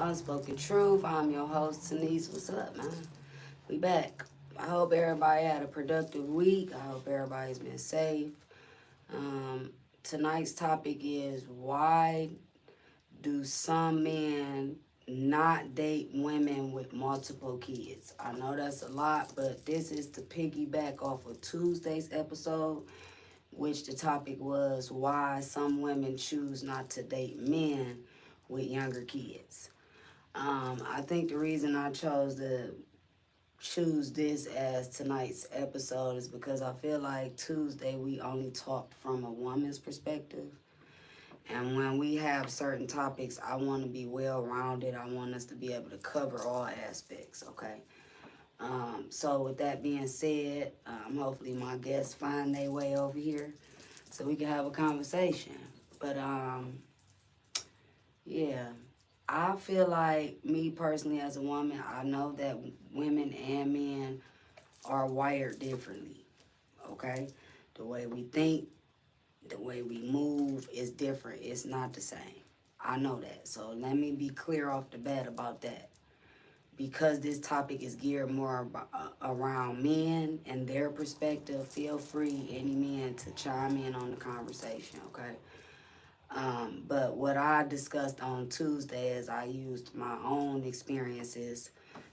Unspoken Truth. I'm your host, Tanise. What's up, man? We back. I hope everybody had a productive week. I hope everybody's been safe. Um, Tonight's topic is why do some men not date women with multiple kids? I know that's a lot, but this is to piggyback off of Tuesday's episode, which the topic was why some women choose not to date men with younger kids. I think the reason I chose to choose this as tonight's episode is because I feel like Tuesday we only talked from a woman's perspective. And when we have certain topics, I want to be well rounded. I want us to be able to cover all aspects, okay? So with that being said, hopefully my guests find their way over here so we can have a conversation. But yeah, I feel like me personally as a woman, I know that women and men are wired differently, okay? The way we think, the way we move is different. It's not the same. I know that. So let me be clear off the bat about that. Because this topic is geared more around men and their perspective, feel free, any men, to chime in on the conversation, okay? But what I discussed on Tuesday is I used my own experiences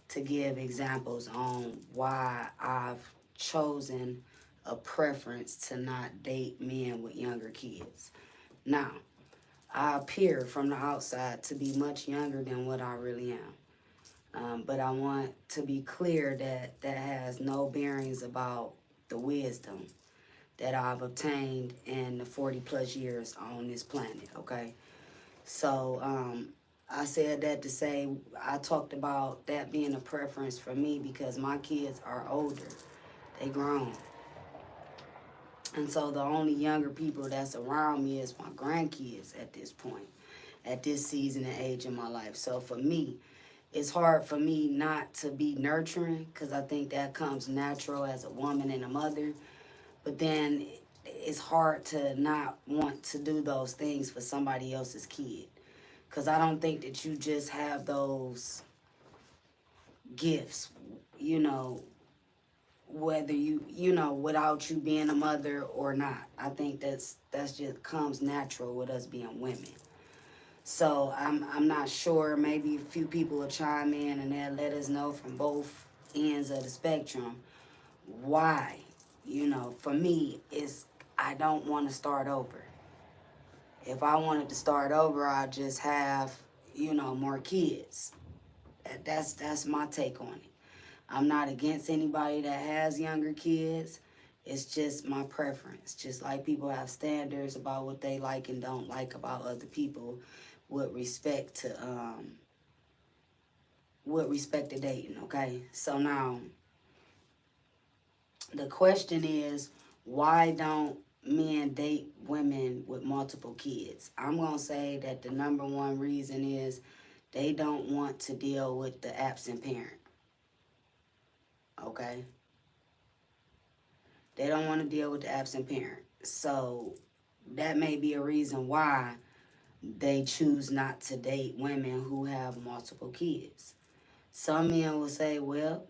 to give examples on why I've chosen a preference to not date men with younger kids. Now, I appear from the outside to be much younger than what I really am. But I want to be clear that that has no bearings about the wisdom that I've obtained in the 40 plus years on this planet, okay? So I said that to say I talked about that being a preference for me because my kids are older. They grown. And so the only younger people that's around me is my grandkids at this point, at this season and age in my life. So for me, it's hard for me not to be nurturing because I think that comes natural as a woman and a mother. But then it's hard to not want to do those things for somebody else's kid. Because I don't think that you just have those gifts, you know, whether without you being a mother or not. I think that's just comes natural with us being women. So I'm not sure. Maybe a few people will chime in and they'll let us know from both ends of the spectrum why. For me, it's I don't want to start over. If I wanted to start over, I'd just have more kids. That's my take on it. I'm not against anybody that has younger kids. It's just my preference. Just like people have standards about what they like and don't like about other people with respect to dating, okay? So now the question is, why don't men date women with multiple kids? I'm going to say that the number one reason is they don't want to deal with the absent parent, okay? They don't want to deal with the absent parent. So that may be a reason why they choose not to date women who have multiple kids. Some men will say, well,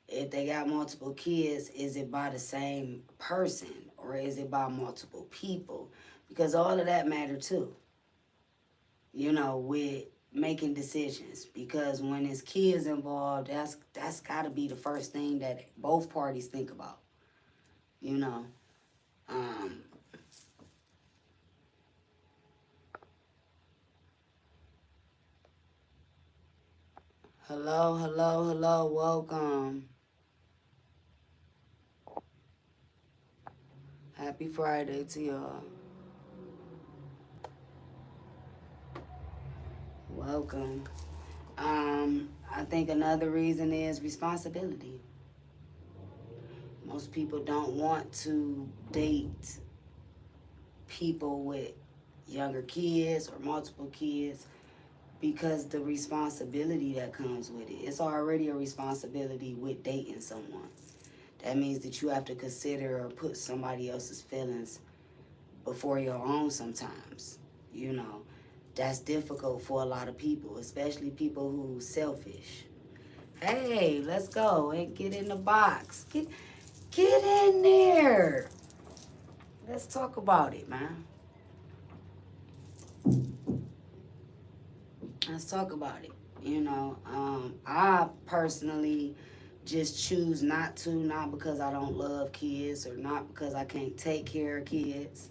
if they got multiple kids, is it by the same person or is it by multiple people? Because all of that matter too, with making decisions. Because when there's kids involved, that's got to be the first thing that both parties think about, you know. Um, Hello, hello, hello, welcome. Happy Friday to y'all. Welcome. I think another reason is responsibility. Most people don't want to date people with younger kids or multiple kids because the responsibility that comes with it. It's already a responsibility with dating someone. That means that you have to consider or put somebody else's feelings before your own sometimes, you know. That's difficult for a lot of people, especially people who selfish. Hey, let's go and get in the box. Get in there. Let's talk about it, man. Let's talk about it. I personally just choose not to, not because I don't love kids or not because I can't take care of kids.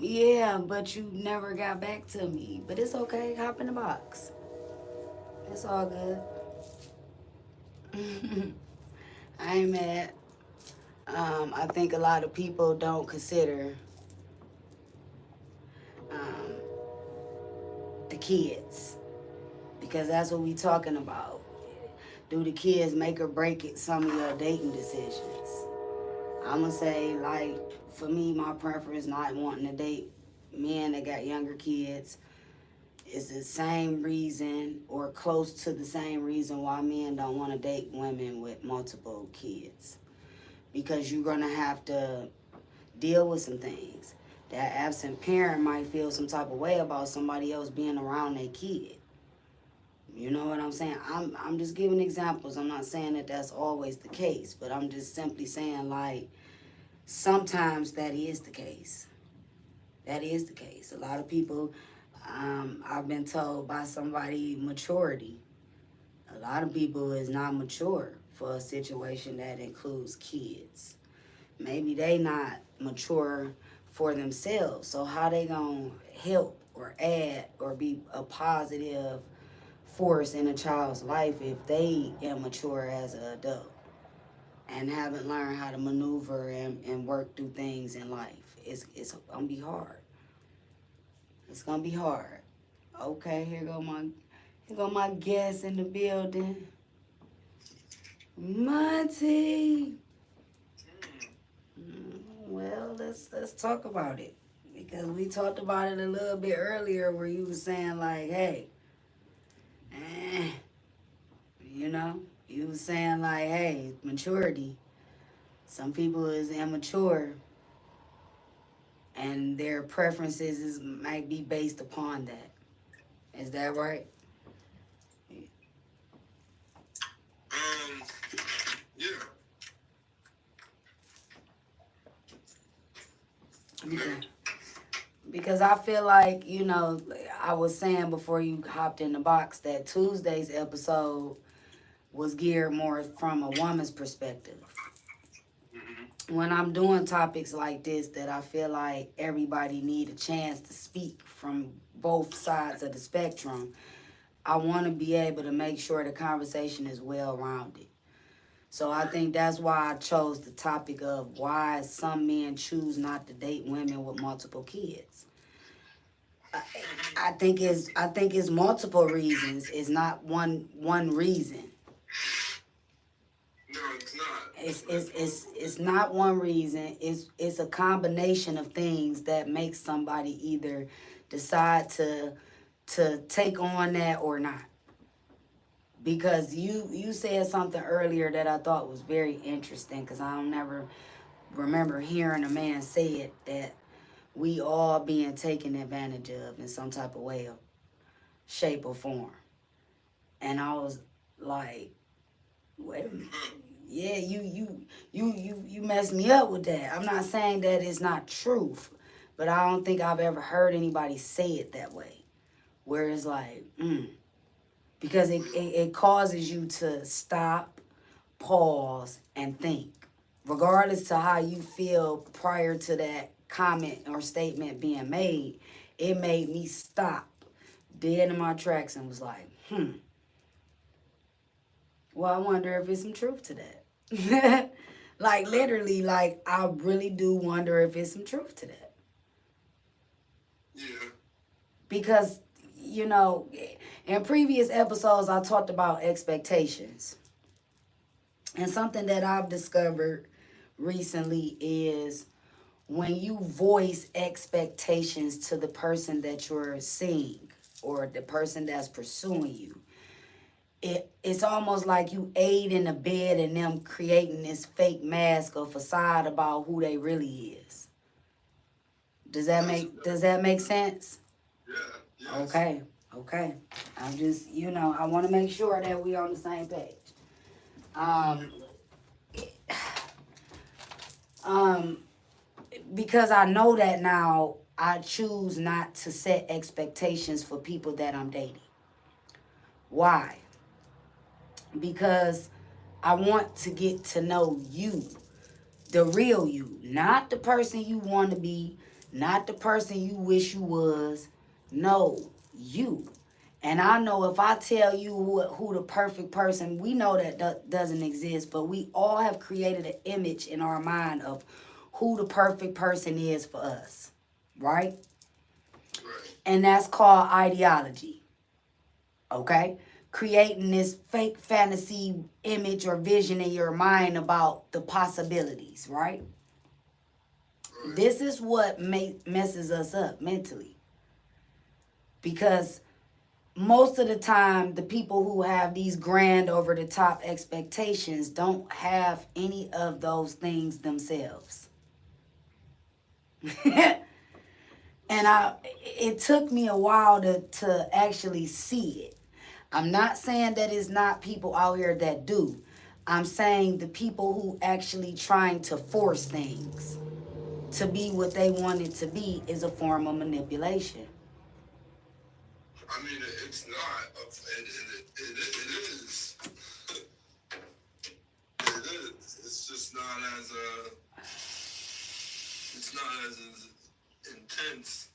Yeah, but you never got back to me. But it's okay. Hop in the box. It's all good. I ain't mad. I think a lot of people don't consider um, the kids because that's what we talking about. Do the kids make or break it some of your dating decisions? I'm gonna say, like, for me, my preference not wanting to date men that got younger kids is the same reason or close to the same reason why men don't want to date women with multiple kids. Because you're gonna have to deal with some things. That absent parent might feel some type of way about somebody else being around their kid. You know what I'm saying? I'm just giving examples. I'm not saying that that's always the case, but I'm just simply saying, like, sometimes that is the case. That is the case. A lot of people, I've been told by somebody, maturity. A lot of people is not mature for a situation that includes kids. Maybe they not mature for themselves. So how they gonna help or add or be a positive force in a child's life if they immature as an adult and haven't learned how to maneuver and work through things in life? It's gonna be hard. It's gonna be hard. Okay, here go my guest in the building. Monty. Well, let's talk about it. Because we talked about it a little bit earlier where you were saying like, hey, eh, you were saying like, hey, maturity. Some people is immature and their preferences might be based upon that. Is that right? Um, yeah. Because I feel like, I was saying before you hopped in the box that Tuesday's episode was geared more from a woman's perspective. When I'm doing topics like this that I feel like everybody need a chance to speak from both sides of the spectrum, I want to be able to make sure the conversation is well-rounded. So I think that's why I chose the topic of why some men choose not to date women with multiple kids. I think it's multiple reasons. It's not one reason. No, it's not. It's not one reason. It's a combination of things that makes somebody either decide to take on that or not. Because you said something earlier that I thought was very interesting, because I don't never remember hearing a man say it, that we all being taken advantage of in some type of way, or shape, or form. And I was like, wait a minute. Yeah, you messed me up with that. I'm not saying that it's not truth, but I don't think I've ever heard anybody say it that way. Where it's like, because it causes you to stop, pause, and think. Regardless to how you feel prior to that comment or statement being made, it made me stop dead in my tracks and was like, well, I wonder if there's some truth to that. Like, literally, like, I really do wonder if there's some truth to that. Yeah. Because, in previous episodes, I talked about expectations. And something that I've discovered recently is when you voice expectations to the person that you're seeing or the person that's pursuing you, it's almost like you aid in the bed and them creating this fake mask or facade about who they really is. Does that make sense? Yeah. Yes. Okay. Okay. I'm just, I want to make sure that we on the same page. Um, um, because I know that now, I choose not to set expectations for people that I'm dating. Why? Because I want to get to know you, the real you, not the person you want to be, not the person you wish you was. No, you. And I know if I tell you who the perfect person, we know that doesn't exist, but we all have created an image in our mind of who the perfect person is for us, right? Right. And that's called ideology, okay? Creating this fake fantasy image or vision in your mind about the possibilities, right? Right. This is what messes us up mentally. Because most of the time, the people who have these grand over the top expectations don't have any of those things themselves. And it took me a while to actually see it. I'm not saying that it's not people out here that do. I'm saying the people who actually trying to force things to be what they want it to be is a form of manipulation. I mean, it's not. It is. It is. It's just not as It's not as intense.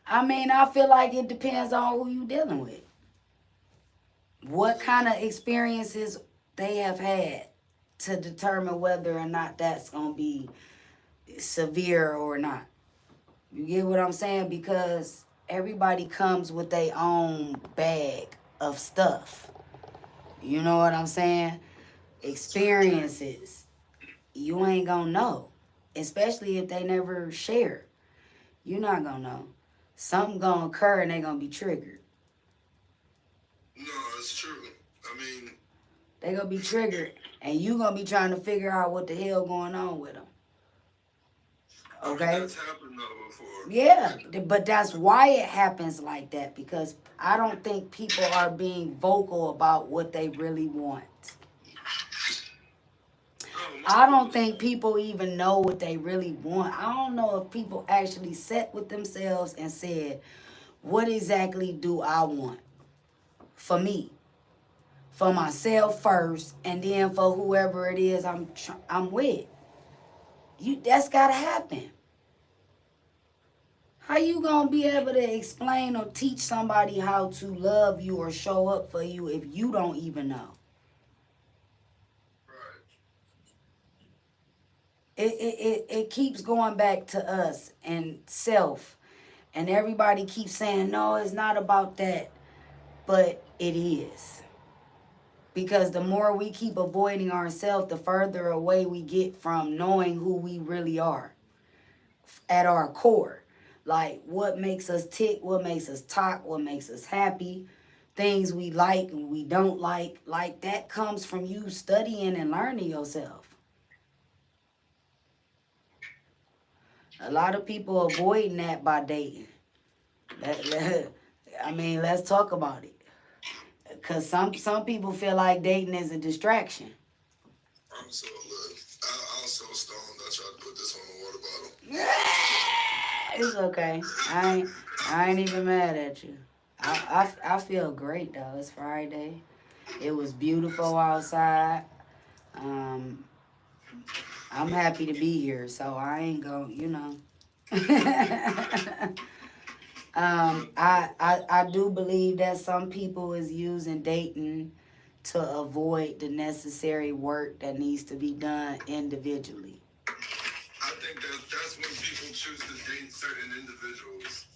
I mean, I feel like it depends on who you dealing with. What kind of experiences they have had to determine whether or not that's going to be severe or not. You get what I'm saying? Because everybody comes with their own bag of stuff. You know what I'm saying? Experiences. You ain't going to know. Especially if they never share. You're not going to know. Something going to occur and they going to be triggered. No, it's true. I mean, They going to be triggered. And you going to be trying to figure out what the hell going on with them. Okay? I mean, that's happened though before. Yeah, but that's why it happens like that. Because I don't think people are being vocal about what they really want. I don't think people even know what they really want. I don't know if people actually sat with themselves and said, what exactly do I want for me? For myself first, and then for whoever it is I'm with. That's gotta happen. How you gonna be able to explain or teach somebody how to love you or show up for you if you don't even know? It keeps going back to us and self, and everybody keeps saying no, it's not about that, but it is. Because the more we keep avoiding ourselves, the further away we get from knowing who we really are at our core. Like what makes us tick, what makes us talk, what makes us happy, things we like and we don't like. Like that comes from you studying and learning yourself. A lot of people avoiding that by dating. I mean, let's talk about it. Because some people feel like dating is a distraction. I'm so look. I was so stoned. I tried to put this on the water bottle. It's okay. I ain't even mad at you. I feel great though. It's Friday. It was beautiful outside. I'm happy to be here, so I ain't gonna, I do believe that some people is using dating to avoid the necessary work that needs to be done individually. I think that's when people choose to date certain individuals.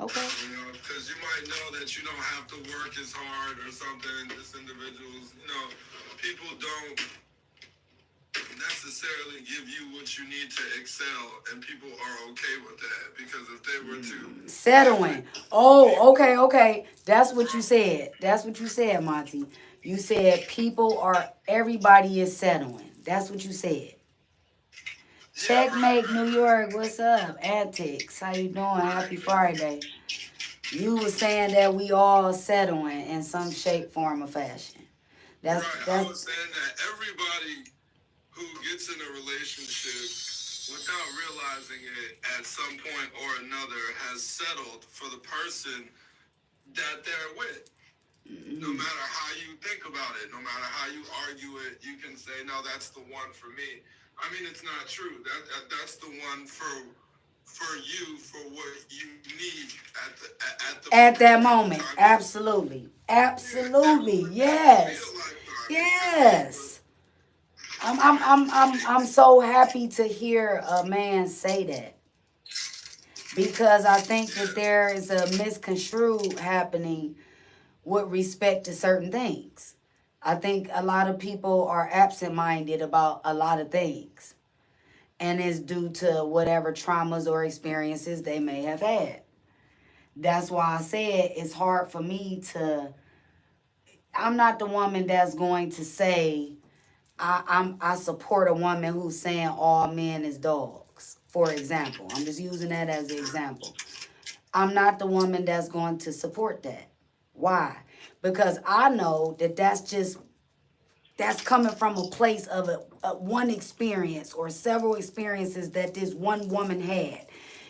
Okay. You know, because you might know that you don't have to work as hard or something. This individuals, people don't necessarily give you what you need to excel, and people are okay with that because if they were to settling. Oh, okay. That's what you said, Monty. You said everybody is settling. That's what you said. Yeah, right, Checkmate New right, York, what's up? Antics, how you doing? Happy right. Friday. You were saying that we all settling in some shape, form, or fashion. That's Right. I that's was saying that everybody who gets in a relationship without realizing it at some point or another has settled for the person that they're with. No matter how you think about it, no matter how you argue it, you can say, "No, that's the one for me." I mean, it's not true. That's the one for you for what you need at the at moment. that At the moment. time. Absolutely. Yeah, and Absolutely. it could be a Yes. lifetime. It could be, but Yes. I'm I'm right. I'm I'm I'm so happy to hear a man say that, because I think that Yeah, there is a misconstrued happening with respect to certain things. I think a lot of people are absent-minded about a lot of things, and it's due to whatever traumas or experiences they may have had. That's why I said it's hard for me to. I'm not the woman that's going to say I support a woman who's saying all men is dogs. For example, I'm just using that as an example. I'm not the woman that's going to support that. Why? Because I know that that's coming from a place of a one experience or several experiences that this one woman had.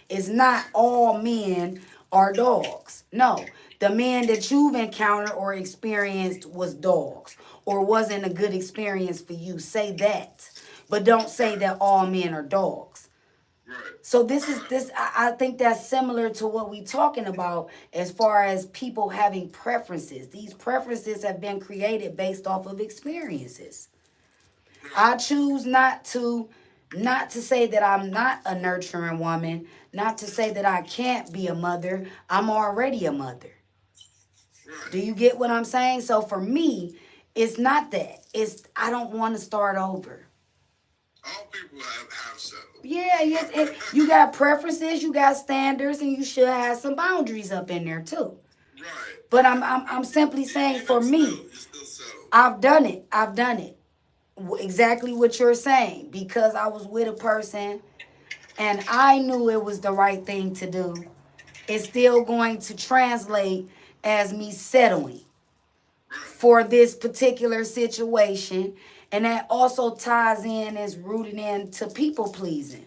It's not all men are dogs. No, the men that you've encountered or experienced was dogs or wasn't a good experience for you. Say that, but don't say right, that all men are dogs. right. So this is this. I think that's similar to what we talking about as far as people having preferences. These preferences have been created based off of experiences. I Right, choose not to say that I'm not a nurturing woman, not to say that I can't be a mother. I'm already a mother. Do right. you get what I'm saying? So for me, it's not that. It's I don't want to start over. All people have settled. Yeah, yes, you got preferences, you got standards, and you should have some boundaries up in there too. Right, But I'm right. I'm I'm simply saying for Even still, me, you still settled. I've done it. I've done it. Exactly what you're saying, because I was with a person and I knew it was the right thing to do. It's still going to translate as me settling Right, for this particular situation. And that also ties in, is rooted into people pleasing.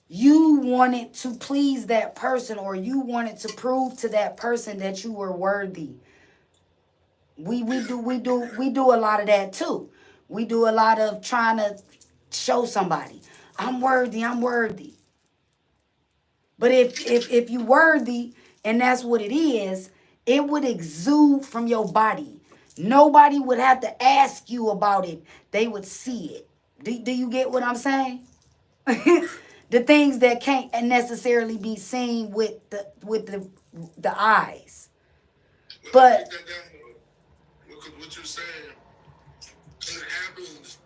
You wanted to please that person, or you wanted to prove to that person that you were worthy. We we yeah, do we do yeah, we do a lot of that too. We do a lot of trying to show somebody I'm worthy, I'm worthy. But if you worthy and that's what it is, it would exude from your body. Nobody would have to ask you about it. They would see it. Do you get what I'm saying? right. The things that can't necessarily be seen with the eyes. Let me break But that down more. Because what you're saying, it happens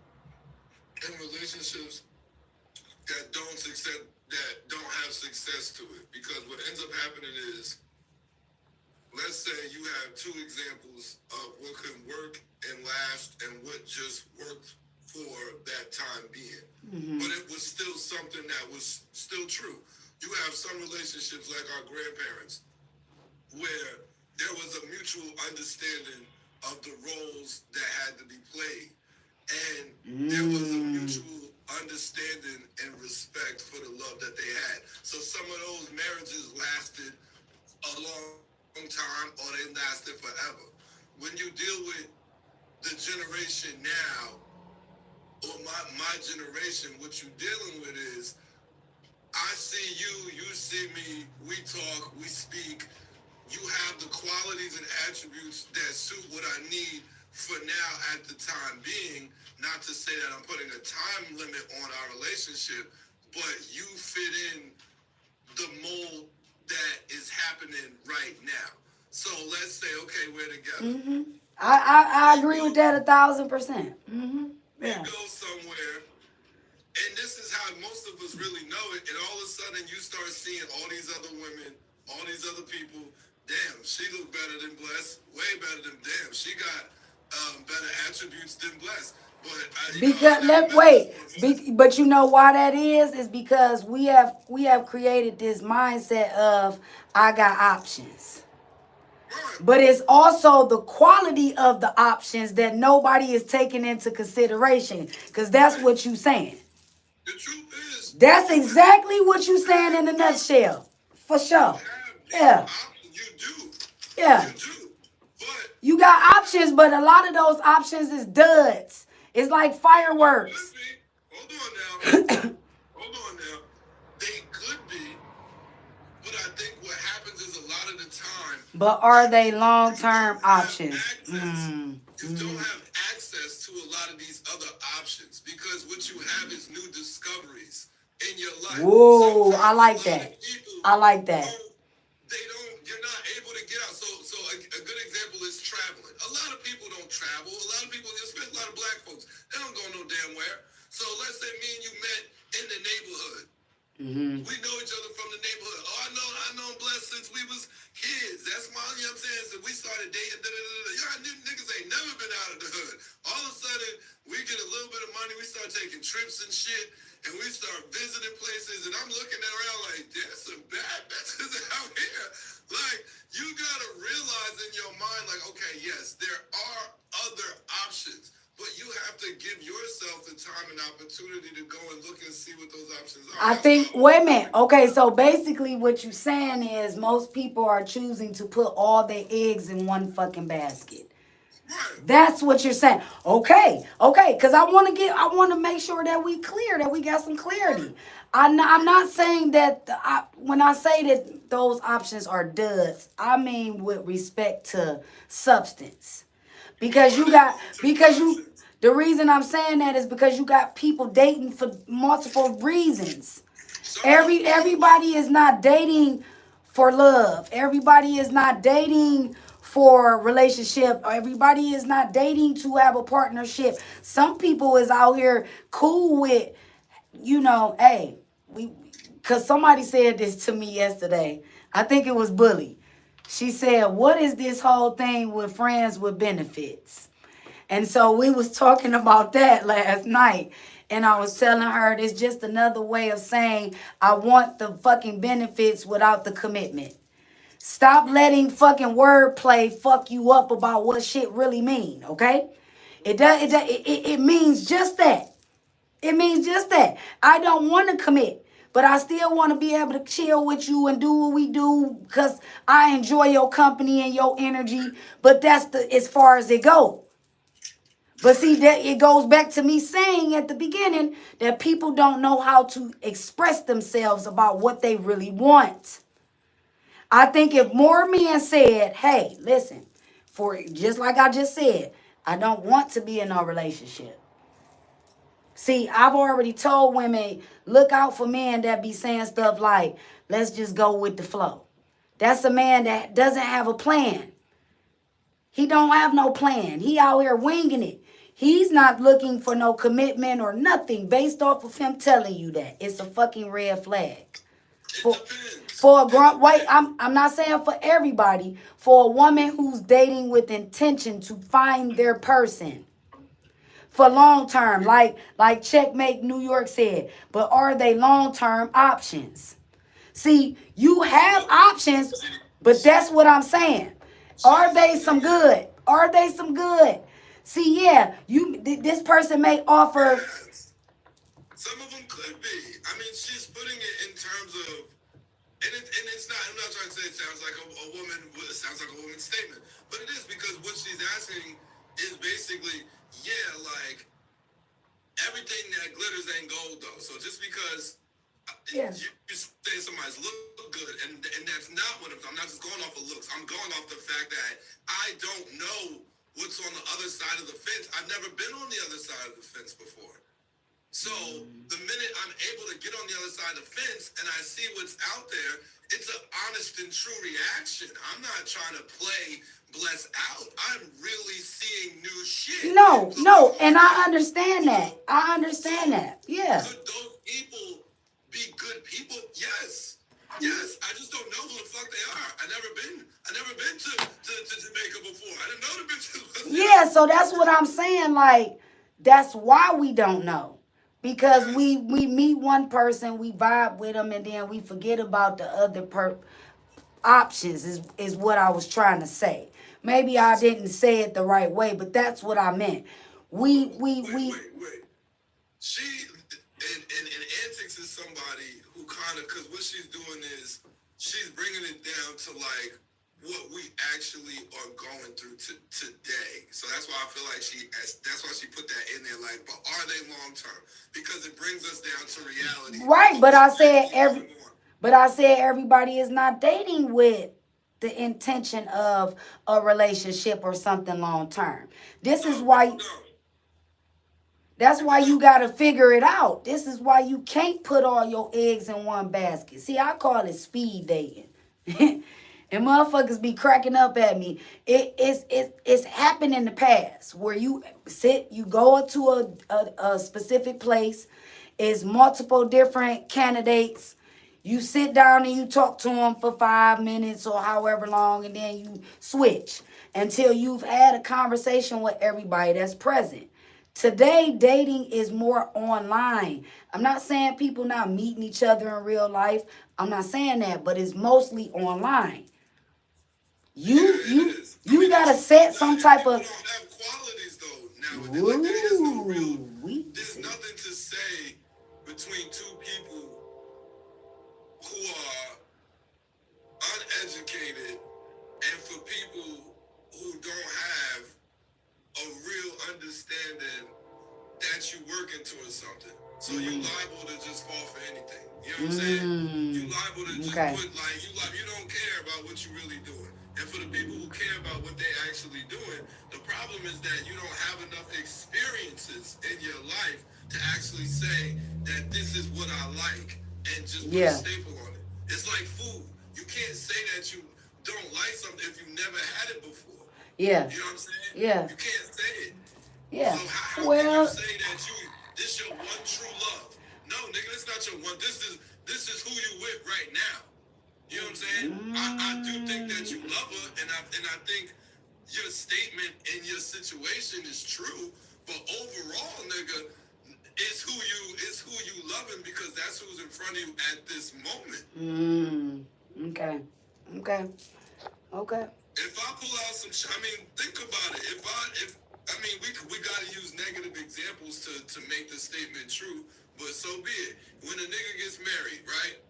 in relationships that don't have success to it. Because what ends up happening is, let's say you have two examples of what can work and last and what just worked for that time being. But it was still something that was still true. You have some relationships like our grandparents where there was a mutual understanding of the roles that had to be played. And there was a mutual understanding and respect for the love that they had. So some of those marriages lasted a long time or they lasted forever. When you deal with the generation now, or my generation, what you're dealing with is, I see you, you see me, we talk, we speak. You have the qualities and attributes that suit what I need for now at the time being. Not to say that I'm putting a time limit on our relationship, but you fit in the mold that is happening right now. So let's say, okay, we're together. I We agree with go, that 1,000%. we Yeah. go somewhere. And this is how most of us really know it. And all of a sudden, you start seeing all these other women, all these other people. Damn, she look better than Bless. Way better than damn. She got better attributes than Bless. But Because but you know why that is because we have created this mindset of I got options. right. But it's also the quality of the options that nobody is taking into consideration. Because that's what you saying. The truth is, That's exactly what you saying in a nutshell. For sure. Yeah. you do. Yeah. You do. But You got options, but a lot of those options is duds. It's like fireworks. hold on now. Hold on now. They could be, but I think what happens is a lot of the time. But are they long-term options? You don't have access to a lot of these other options because what you have is new discoveries in your life. Whoa, Sometimes I like a lot that. of people I like that. you're not able to get out. So a good example is traveling. A lot of people don't travel. A lot of people, especially a lot of black folks, they don't go no damn where. So let's say me and you met in the neighborhood. We know each other from the neighborhood. Oh, I know Blessed since we was kids. That's my, you know what I'm saying? So we started dating. Y'all niggas ain't never been out of the hood. All of a sudden, we get a little bit of money. We start taking trips and shit. And we start visiting places. And I'm looking around like, there's some bad bitches out here. Like, you got to realize in your mind, like, okay, yes, there are other options. But you have to give yourself the time and opportunity to go and look and see what those options are. I think, wait a minute. Okay, so basically what you're saying is most people are choosing to put all their eggs in one fucking basket. Right. That's what you're saying. Okay, because I want to make sure that we clear, that we got some clarity. I'm not saying that when I say that those options are duds, I mean with respect to substance. The reason I'm saying that is because you got people dating for multiple reasons. Everybody is not dating for love. Everybody is not dating for a relationship. Everybody is not dating to have a partnership. Some people is out here cool with, hey, because somebody said this to me yesterday. I think it was Bully. She said, what is this whole thing with friends with benefits? And so we was talking about that last night. And I was telling her it's just another way of saying I want the fucking benefits without the commitment. Stop letting fucking wordplay fuck you up about what shit really mean, okay? It means just that. It means just that. I don't want to commit, but I still want to be able to chill with you and do what we do because I enjoy your company and your energy. But that's as far as it goes. But see, that it goes back to me saying at the beginning that people don't know how to express themselves about what they really want. I think if more men said, hey, listen, for just like I just said, I don't want to be in a relationship. See, I've already told women, look out for men that be saying stuff like, let's just go with the flow. That's a man that doesn't have a plan. He don't have no plan. He out here winging it. He's not looking for no commitment or nothing based off of him telling you that. It's a fucking red flag. For a grown, wait, I'm not saying for everybody. For a woman who's dating with intention to find their person. For long term, like Checkmate New York said. But are they long term options? See, you have options, but that's what I'm saying. Are they some good? Are they some good? See, yeah, this person may offer. Some of them could be. I mean, she's putting it in terms of, and it's not. I'm not trying to say it sounds like a woman. It sounds like a woman's statement, but it is because what she's asking is basically, yeah, like everything that glitters ain't gold, though. So just because you say somebody's look good, and that's not what I'm not just going off of looks. I'm going off the fact that I don't know what's on the other side of the fence. I've never been on the other side of the fence before. So the minute I'm able to get on the other side of the fence and I see what's out there, it's an honest and true reaction. I'm not trying to play Bless out. I'm really seeing new shit. No, and I understand that. I understand that. Yeah. Could those people be good people? Yes. Yes. I just don't know who the fuck they are. I never been to Jamaica before. I didn't know the bitches. Yeah, so that's what I'm saying. Like, That's why we don't know. Because we meet one person, we vibe with them, and then we forget about the other options is what I was trying to say. Maybe I didn't say it the right way, but that's what I meant. Wait. She and Antics is somebody who kind of, because what she's doing is she's bringing it down to like what we actually are going through today. So that's why I feel like that's why she put that in there. Like, but are they long term? Because it brings us down to reality. Right, but I said everybody is not dating with the intention of a relationship or something long term. This is why. That's why you got to figure it out. This is why you can't put all your eggs in one basket. See, I call it speed dating. And motherfuckers be cracking up at me. It's happened in the past where you go to a specific place. It's multiple different candidates. You sit down and you talk to them for 5 minutes or however long, and then you switch until you've had a conversation with everybody that's present. Today, dating is more online. I'm not saying people not meeting each other in real life. I'm not saying that, but it's mostly online. You gotta set some type of. Have qualities though nowadays. Like, there is no real. There's nothing to say between two people who are uneducated, and for people who don't have a real understanding that you working towards something. So you liable to just fall for anything. You know what I'm saying? You liable to just put like you don't care about what you're really doing. And for the people who care about what they actually doing, the problem is that you don't have enough experiences in your life to actually say that this is what I like and just put a staple on it. It's like food. You can't say that you don't like something if you never had it before. Yeah. You know what I'm saying? Yeah. You can't say it. Yeah. So how can you say that this your one true love? No, nigga, it's not your one. This is who you with right now. You know what I'm saying? I do think that you love her, and I think your statement in your situation is true. But overall, nigga, it's who you loving because that's who's in front of you at this moment. Okay. If I pull out some, think about it. We gotta use negative examples to make the statement true. But so be it. When a nigga gets married, right,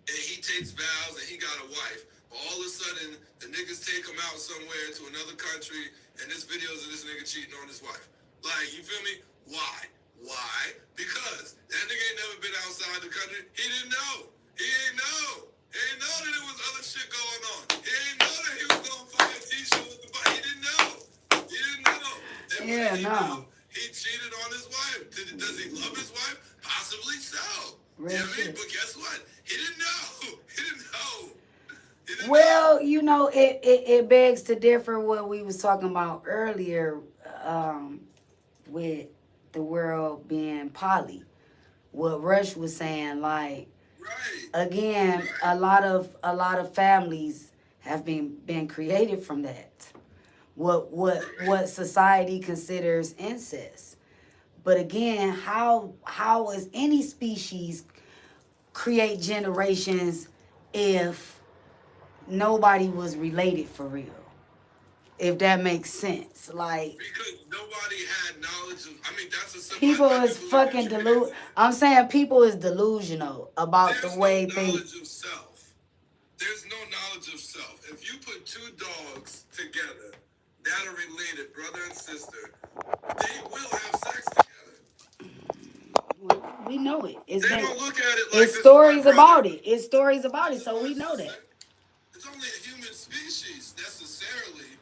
and he takes vows and he got a wife, all of a sudden the niggas take him out somewhere to another country, and there's videos of this nigga cheating on his wife. Like, you feel me? Why? Because that nigga ain't never been outside the country. He didn't know. He ain't know. He ain't know that there was other shit going on. He ain't know that he was gonna fuck a t-shirt with the body. He didn't know. And he cheated on his wife. Does he love his wife? Possibly so. You know what I mean? But guess what? He didn't know. Well, you know, it begs to differ what we was talking about earlier, with the world being poly. What Rush was saying, like, again, a lot of families have been created from that. What society considers incest. But again, how is any species create generations if nobody was related for real? If that makes sense. Like, because nobody had knowledge of, that's a people is fucking I'm saying people is delusional about the way things. Knowledge of self. There's no knowledge of self. If you put two dogs together that are related, brother and sister, they will have sex together. We know it. They don't look at it like it's stories about it. It's stories about it, so we know that. It's only a human species necessarily,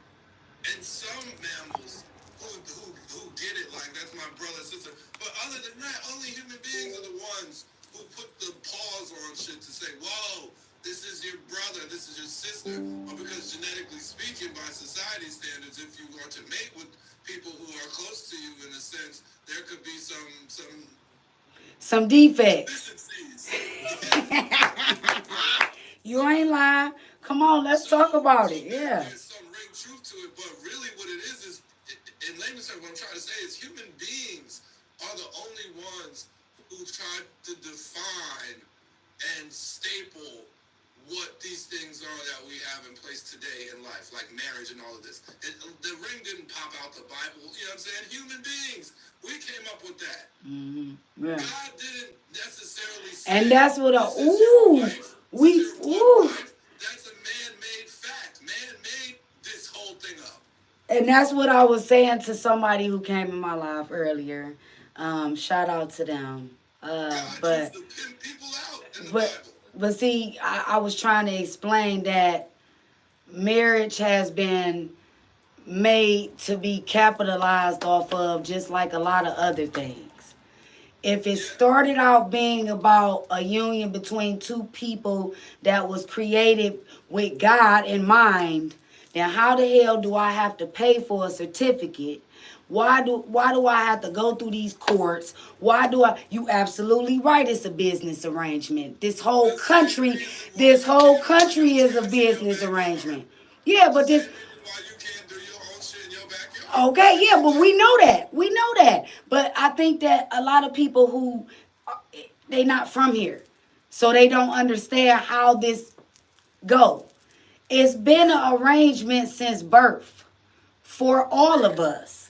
and some mammals who get it like that's my brother and sister. But other than that, only human beings are the ones who put the pause on shit to say, whoa, this is your brother, this is your sister. Or because genetically speaking, by society standards, if you are to mate with people who are close to you in a sense, there could be some defects. You ain't lying. Come on, let's talk about it. Yeah. There's some ring truth to it, but really what it is in layman's terms, what I'm trying to say is human beings are the only ones who try to define and staple what these things are that we have in place today in life, like marriage and all of this. The ring didn't pop out the Bible, you know what I'm saying? Human beings, we came up with that. Mm-hmm. Yeah. God didn't necessarily say, and that's what this is your wife, we this is your one wife. That's a man-made fact. Man made this whole thing up. And that's what I was saying to somebody who came in my life earlier. Shout out to them. God used to pimp people out in the Bible. But see, I was trying to explain that marriage has been made to be capitalized off of, just like a lot of other things. If it started out being about a union between two people that was created with God in mind, then how the hell do I have to pay for a certificate? Why do I have to go through these courts? You absolutely right, it's a business arrangement. This whole country is a business arrangement. Yeah, but this okay, yeah, but we know that. But I think that a lot of people who they not from here, so they don't understand how this go. It's been an arrangement since birth for all of us.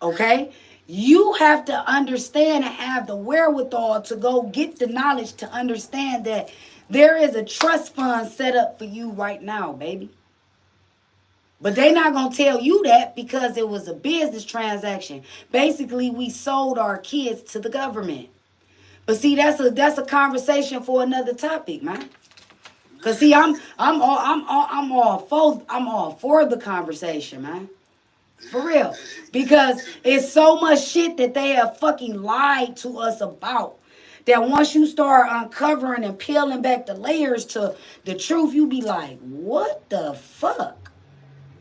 Okay? You have to understand and have the wherewithal to go get the knowledge to understand that there is a trust fund set up for you right now, baby. But they not going to tell you that because it was a business transaction. Basically, we sold our kids to the government. But see, that's a conversation for another topic, man. Cause see, I'm all for the conversation, man. For real. Because it's so much shit that they have fucking lied to us about. That once you start uncovering and peeling back the layers to the truth, you be like, what the fuck?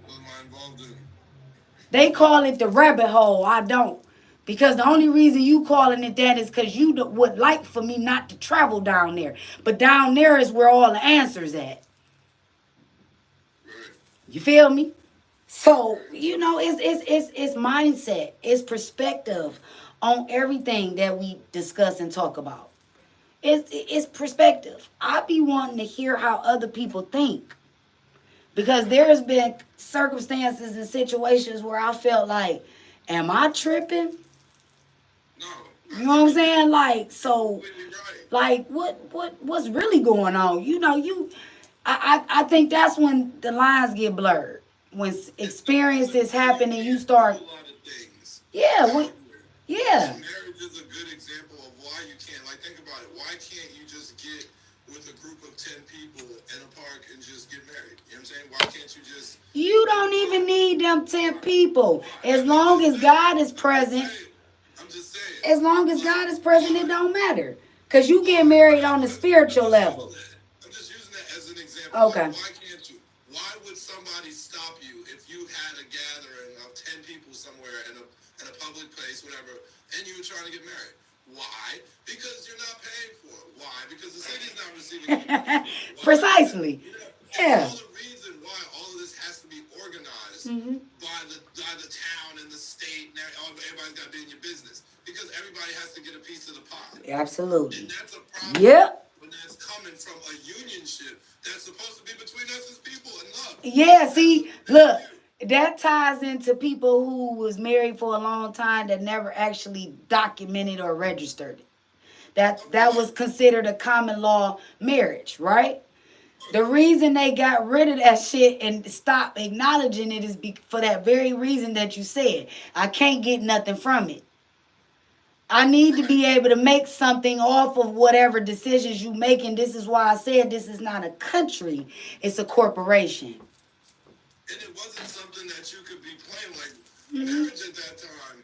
What am I involved in? They call it the rabbit hole. I don't. Because the only reason you calling it that is because you would like for me not to travel down there. But down there is where all the answers at. You feel me? So, it's mindset. It's perspective on everything that we discuss and talk about. It's perspective. I be wanting to hear how other people think. Because there's been circumstances and situations where I felt like, am I tripping? No. You know what I'm saying? Like, so, like, what's really going on? I think that's when the lines get blurred. When experiences happen and you start, yeah, yeah. Marriage is a good example of why you can't. Like, think about it. Why can't you just get with a group of 10 people in a park and just get married? You know what I'm saying? Why can't you just? You don't even need them 10 people. As long as God is present. I'm just saying. As long as God is present, it don't matter. Because you get married on the spiritual level. I'm just using that as an example. Okay. Why can't you? Why would somebody stop you if you had a gathering of 10 people somewhere in a public place, whatever, and you were trying to get married? Why? Because you're not paying for it. Why? Because the city's not receiving it. Precisely. Yeah. All the reason why all of this has to be organized by the town and the state, and everybody's got to be in your business. Because everybody has to get a piece of the pie. Absolutely. And that's a problem. Yep. When that's coming from a unionship that's supposed to be between us as people and love. Yeah, see, look, that ties into people who was married for a long time that never actually documented or registered it. That was considered a common law marriage, right? The reason they got rid of that shit and stopped acknowledging it is for that very reason that you said. I can't get nothing from it. I need to be able to make something off of whatever decisions you make, and this is why I said this is not a country, it's a corporation. And it wasn't something that you could be playing like marriage at that time.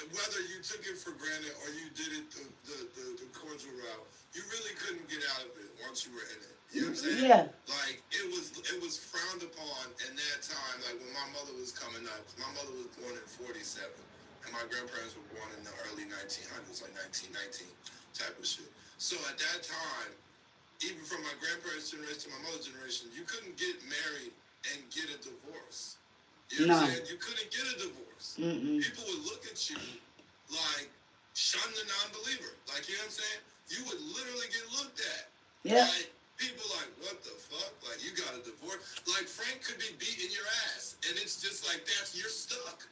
And whether you took it for granted or you did it the cordial route, you really couldn't get out of it once you were in it. You know what I'm saying? Yeah. Like it was frowned upon in that time. Like when my mother was coming up, my mother was born in 47. And my grandparents were born in the early 1900s, like 1919 type of shit. So at that time, even from my grandparents' generation to my mother's generation, you couldn't get married and get a divorce. You know what I'm saying? You couldn't get a divorce. People would look at you like shun the non-believer. Like, you know what I'm saying? You would literally get looked at. Yeah. Like, people like, what the fuck? Like, you got a divorce? Like, Frank could be beating your ass. And it's just like, you're stuck.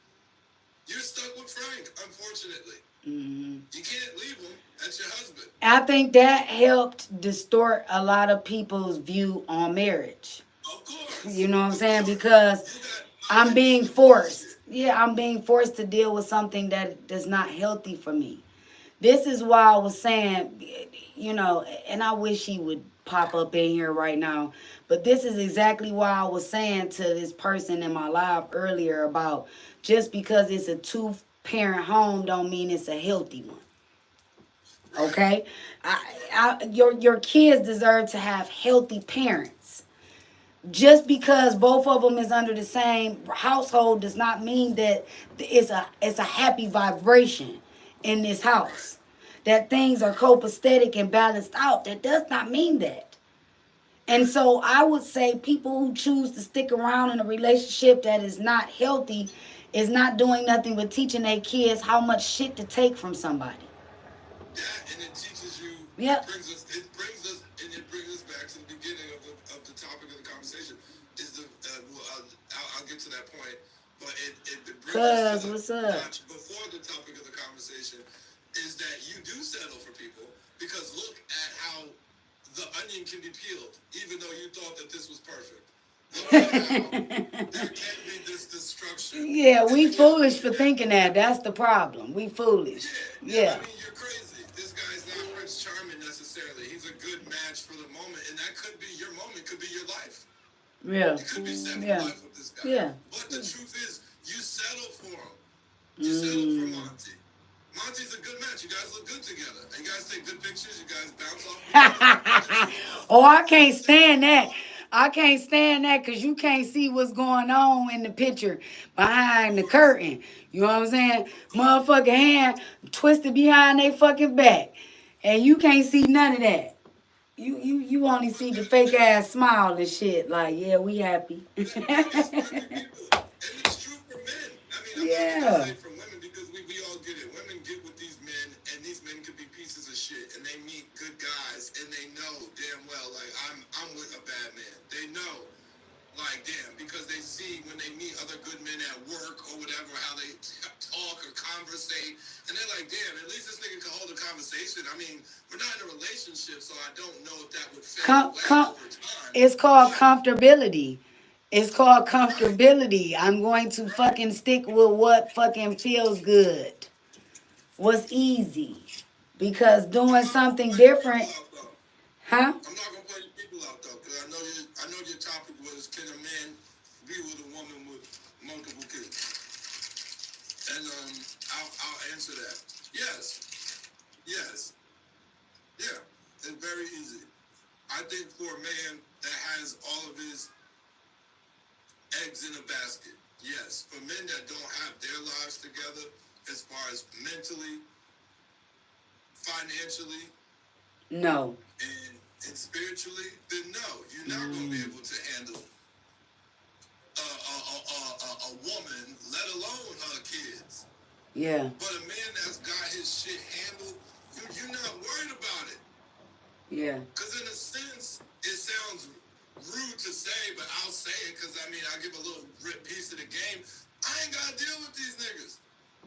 You're stuck with Frank, unfortunately. You can't leave him. That's your husband. I think that helped distort a lot of people's view on marriage. Of course. You know what I'm saying? Because I'm being forced. Yeah, I'm being forced to deal with something that's not healthy for me. This is why I was saying, you know, and I wish he would pop up in here right now. But this is exactly why I was saying to this person in my live earlier about just because it's a two-parent home don't mean it's a healthy one. Okay? Your kids deserve to have healthy parents. Just because both of them is under the same household does not mean that it's a happy vibration in this house. That things are copacetic and balanced out. That does not mean that. And so I would say people who choose to stick around in a relationship that is not healthy is not doing nothing but teaching their kids how much shit to take from somebody. Yeah, and it teaches you. Yep. It brings us back to the beginning of the topic of the conversation. Is the I'll get to that point, but it brings us to What's up? before the topic of the conversation is that you do settle for people because look at how the onion can be peeled, even though you thought that this was perfect. Look at how there can be this destruction. Yeah, we foolish for thinking that. That's the problem. We foolish. Yeah. I mean, you're crazy. This guy's not Prince Charming necessarily. He's a good match for the moment, and that could be your moment, could be your life. Yeah. You could be set for Yeah. life with this guy. Yeah. But the truth is, you settle for him. You settle for Monty. Monty's a good match. You guys look good together. You guys take good pictures. You guys bounce off. Oh, I can't stand that. I can't stand that because you can't see what's going on in the picture behind the curtain. You know what I'm saying? Motherfucking hand twisted behind their fucking back. And you can't see none of that. You only see the fake ass smile and shit. Like, yeah, we happy. And it's true for men. I mean, I'm not gonna say for women because we all get it. Women get with these men, and these men could be pieces of shit, and they meet good guys, and they know damn well, like, I'm with a bad man. They know, like, damn, because they see when they meet other good men at work or whatever, how they talk or conversate, and they're like, damn, at least this nigga can hold a conversation. I mean, we're not in a relationship, so I don't know if that would fade away over time. It's called comfortability. It's called comfortability. I'm going to fucking stick with what fucking feels good. What's easy. Because doing something different. Huh? I'm not gonna play people out though, because I know your topic was, can a man be with a woman with multiple kids? And I'll answer that. Yes. Yeah. It's very easy. I think for a man that has all of his eggs in a basket, yes. For men that don't have their lives together, as far as mentally, financially, No. and spiritually, then no, you're not going to be able to handle a woman, let alone her kids. Yeah. But a man that's got his shit handled, you're not worried about it. Yeah. Because in a sense, it sounds rude to say, but I'll say it because, I mean, I'll give a little piece of the game. I ain't got to deal with these niggas.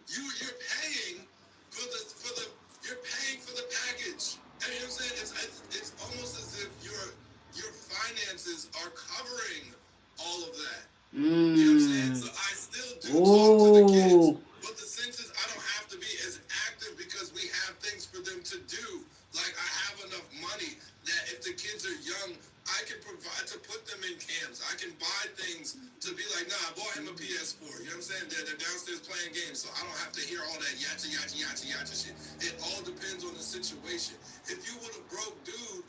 You're paying you're paying for the package. And you know what I'm saying? It's almost as if your finances are covering all of that. You know what I'm saying? So I still do talk to the kids. But the sense is I don't have to be as active because we have things for them to do. Like I have enough money that if the kids are young, I can provide to put them in camps. I can buy things to be like, nah, I bought him a PS4. You know what I'm saying? They're downstairs playing games, so I don't have to hear all that yacha shit. It all depends on the situation. If you were a broke dude,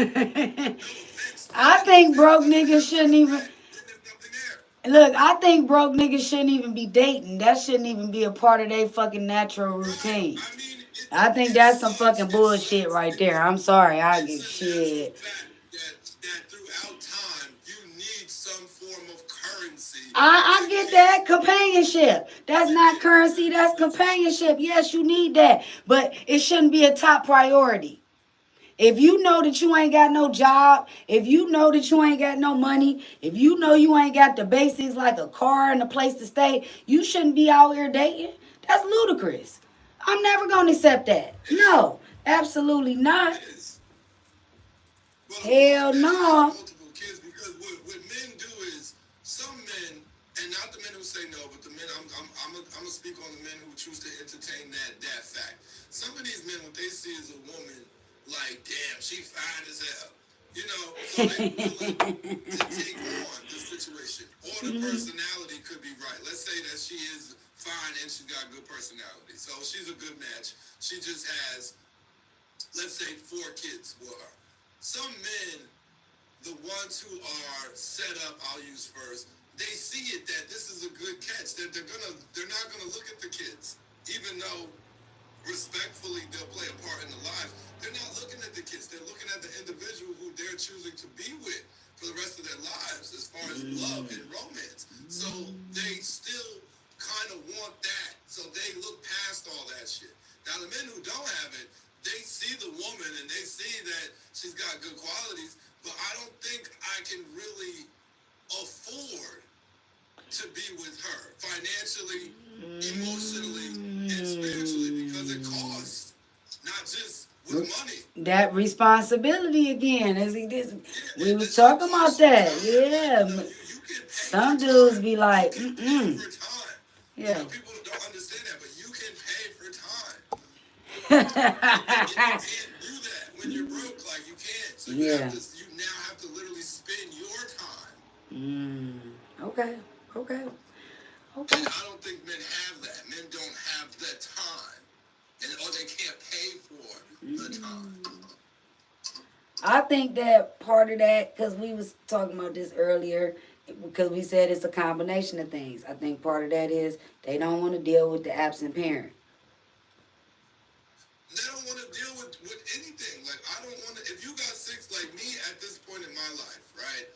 no offense, I think broke niggas shouldn't even. there's nothing there. Look, I think broke niggas shouldn't even be dating. That shouldn't even be a part of their fucking natural routine. I mean, I think that's some fucking bullshit right there. I'm sorry, I give shit. That throughout time, you need some some form of currency. I get that. Companionship. That's not currency, that's companionship. Yes, you need that. But it shouldn't be a top priority. If you know that you ain't got no job, if you know that you ain't got no money, if you know you ain't got the basics like a car and a place to stay, you shouldn't be out here dating. That's ludicrous. I'm never going to accept that. No, absolutely not. It is. Well, Hell men no. have multiple kids because what men do is some men, and not the men who say no, but the men. I'm gonna speak on the men who choose to entertain that fact. Some of these men, what they see is a woman, like, damn, she fine as hell, you know. So they willing to take on the situation, or the personality could be right. Let's say that she is fine and she's got good personality, so she's a good match. She just has, let's say, 4 kids with her. Some men, the ones who are set up, I'll use first, they see it that this is a good catch. They're not gonna look at the kids, even though respectfully they'll play a part in the lives. They're not looking at the kids. They're looking at the individual who they're choosing to be with for the rest of their lives, as far as love and romance. So they still kind of want that. So they look past all that shit. Now the men who don't have it, they see the woman and they see that she's got good qualities, but I don't think I can really afford to be with her financially, emotionally, and spiritually, because it costs, not just with money. That responsibility again. We Yeah, was talking about that. Yeah. You can pay Some for dudes time. be like, You can pay for time. Yeah. People don't understand that, but you can pay for time. And you can't do that when you're broke, like you can't. So you Yeah. you now have to literally spend your time. Okay. And I don't think men have that. Men don't have the time, or they can't pay for the time. I think that part of that, because we was talking about this earlier, because we said it's a combination of things. I think part of that is they don't want to deal with the absent parent. They don't want to deal with anything. Like, I don't want to, if you got 6, like me at this point in my life, right?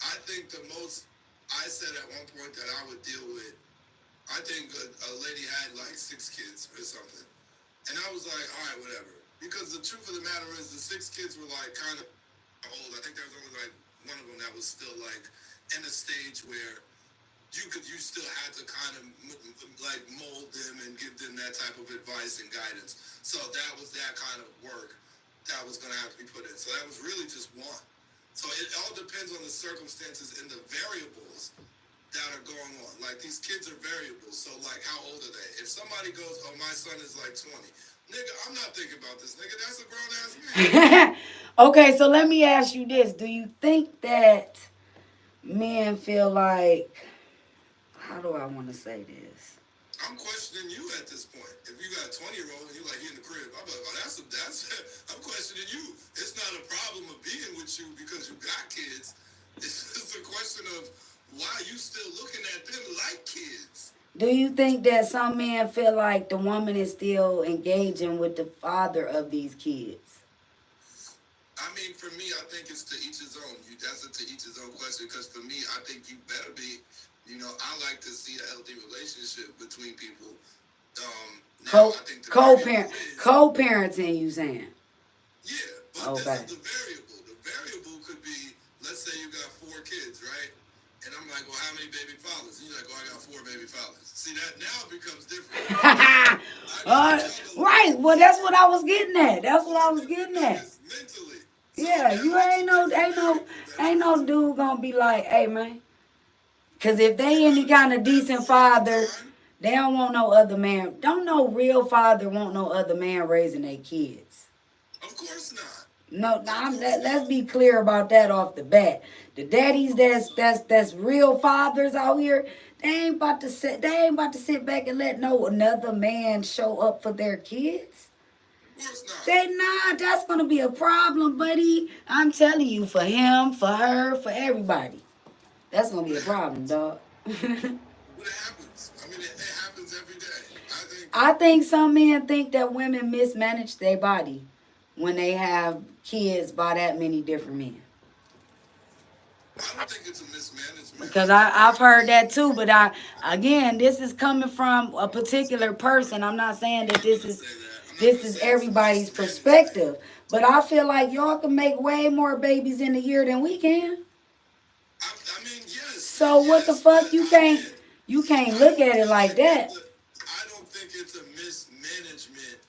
I think the most, I said at one point that I would deal with, I think a lady had like 6 kids or something. And I was like, all right, whatever. Because the truth of the matter is the 6 kids were like kind of old. I think there was only like one of them that was still like in a stage where you still had to kind of like mold them and give them that type of advice and guidance. So that was that kind of work that was going to have to be put in. So that was really just one. So it all depends on the circumstances and the variables that are going on. Like, these kids are variables. So like, how old are they? If somebody goes, oh, my son is like 20. Nigga, I'm not thinking about this. Nigga, that's a grown ass man. Okay, so let me ask you this. Do you think that men feel like, how do I want to say this? I'm questioning you at this point. If you got a 20-year-old and you like, he in the crib, I'm like, oh, that's I'm questioning you. It's not a problem of being with you because you got kids. It's just a question of why you still looking at them like kids. Do you think that some men feel like the woman is still engaging with the father of these kids? I mean, for me, I think it's to each his own. That's a to each his own question. Because for me, I think you better be. You know, I like to see a healthy relationship between people. Now, I think the co-parenting, you saying? Yeah, but Okay. this is the variable. The variable could be, let's say you got 4 kids, right? And I'm like, well, how many baby fathers? And you're like, oh, I got 4 baby fathers. See, that now becomes different. Right. Well, that's what I was getting at. Mentally. Yeah, you ain't no dude gonna be like, hey man. Cause if they any kind of decent father, they don't want no other man. Don't no real father want no other man raising their kids. Of course not. No, let's be clear about that off the bat. The daddies that's real fathers out here, they ain't about to sit back and let no another man show up for their kids. Of course not. They not. That's gonna be a problem, buddy. I'm telling you, for him, for her, for everybody. That's gonna be a problem, dog. What happens? I mean, it happens every day. I think some men think that women mismanage their body when they have kids by that many different men. I don't think it's a mismanagement. Because I've heard that too, but again, this is coming from a particular person. I'm not saying that I'm gonna say that. I'm not this gonna is say it's everybody's mismanagement. perspective. But I feel like y'all can make way more babies in a year than we can. I mean, yes, So what the yes, but fuck again, you can't I look don't at it feel like like that. I don't think it's a mismanagement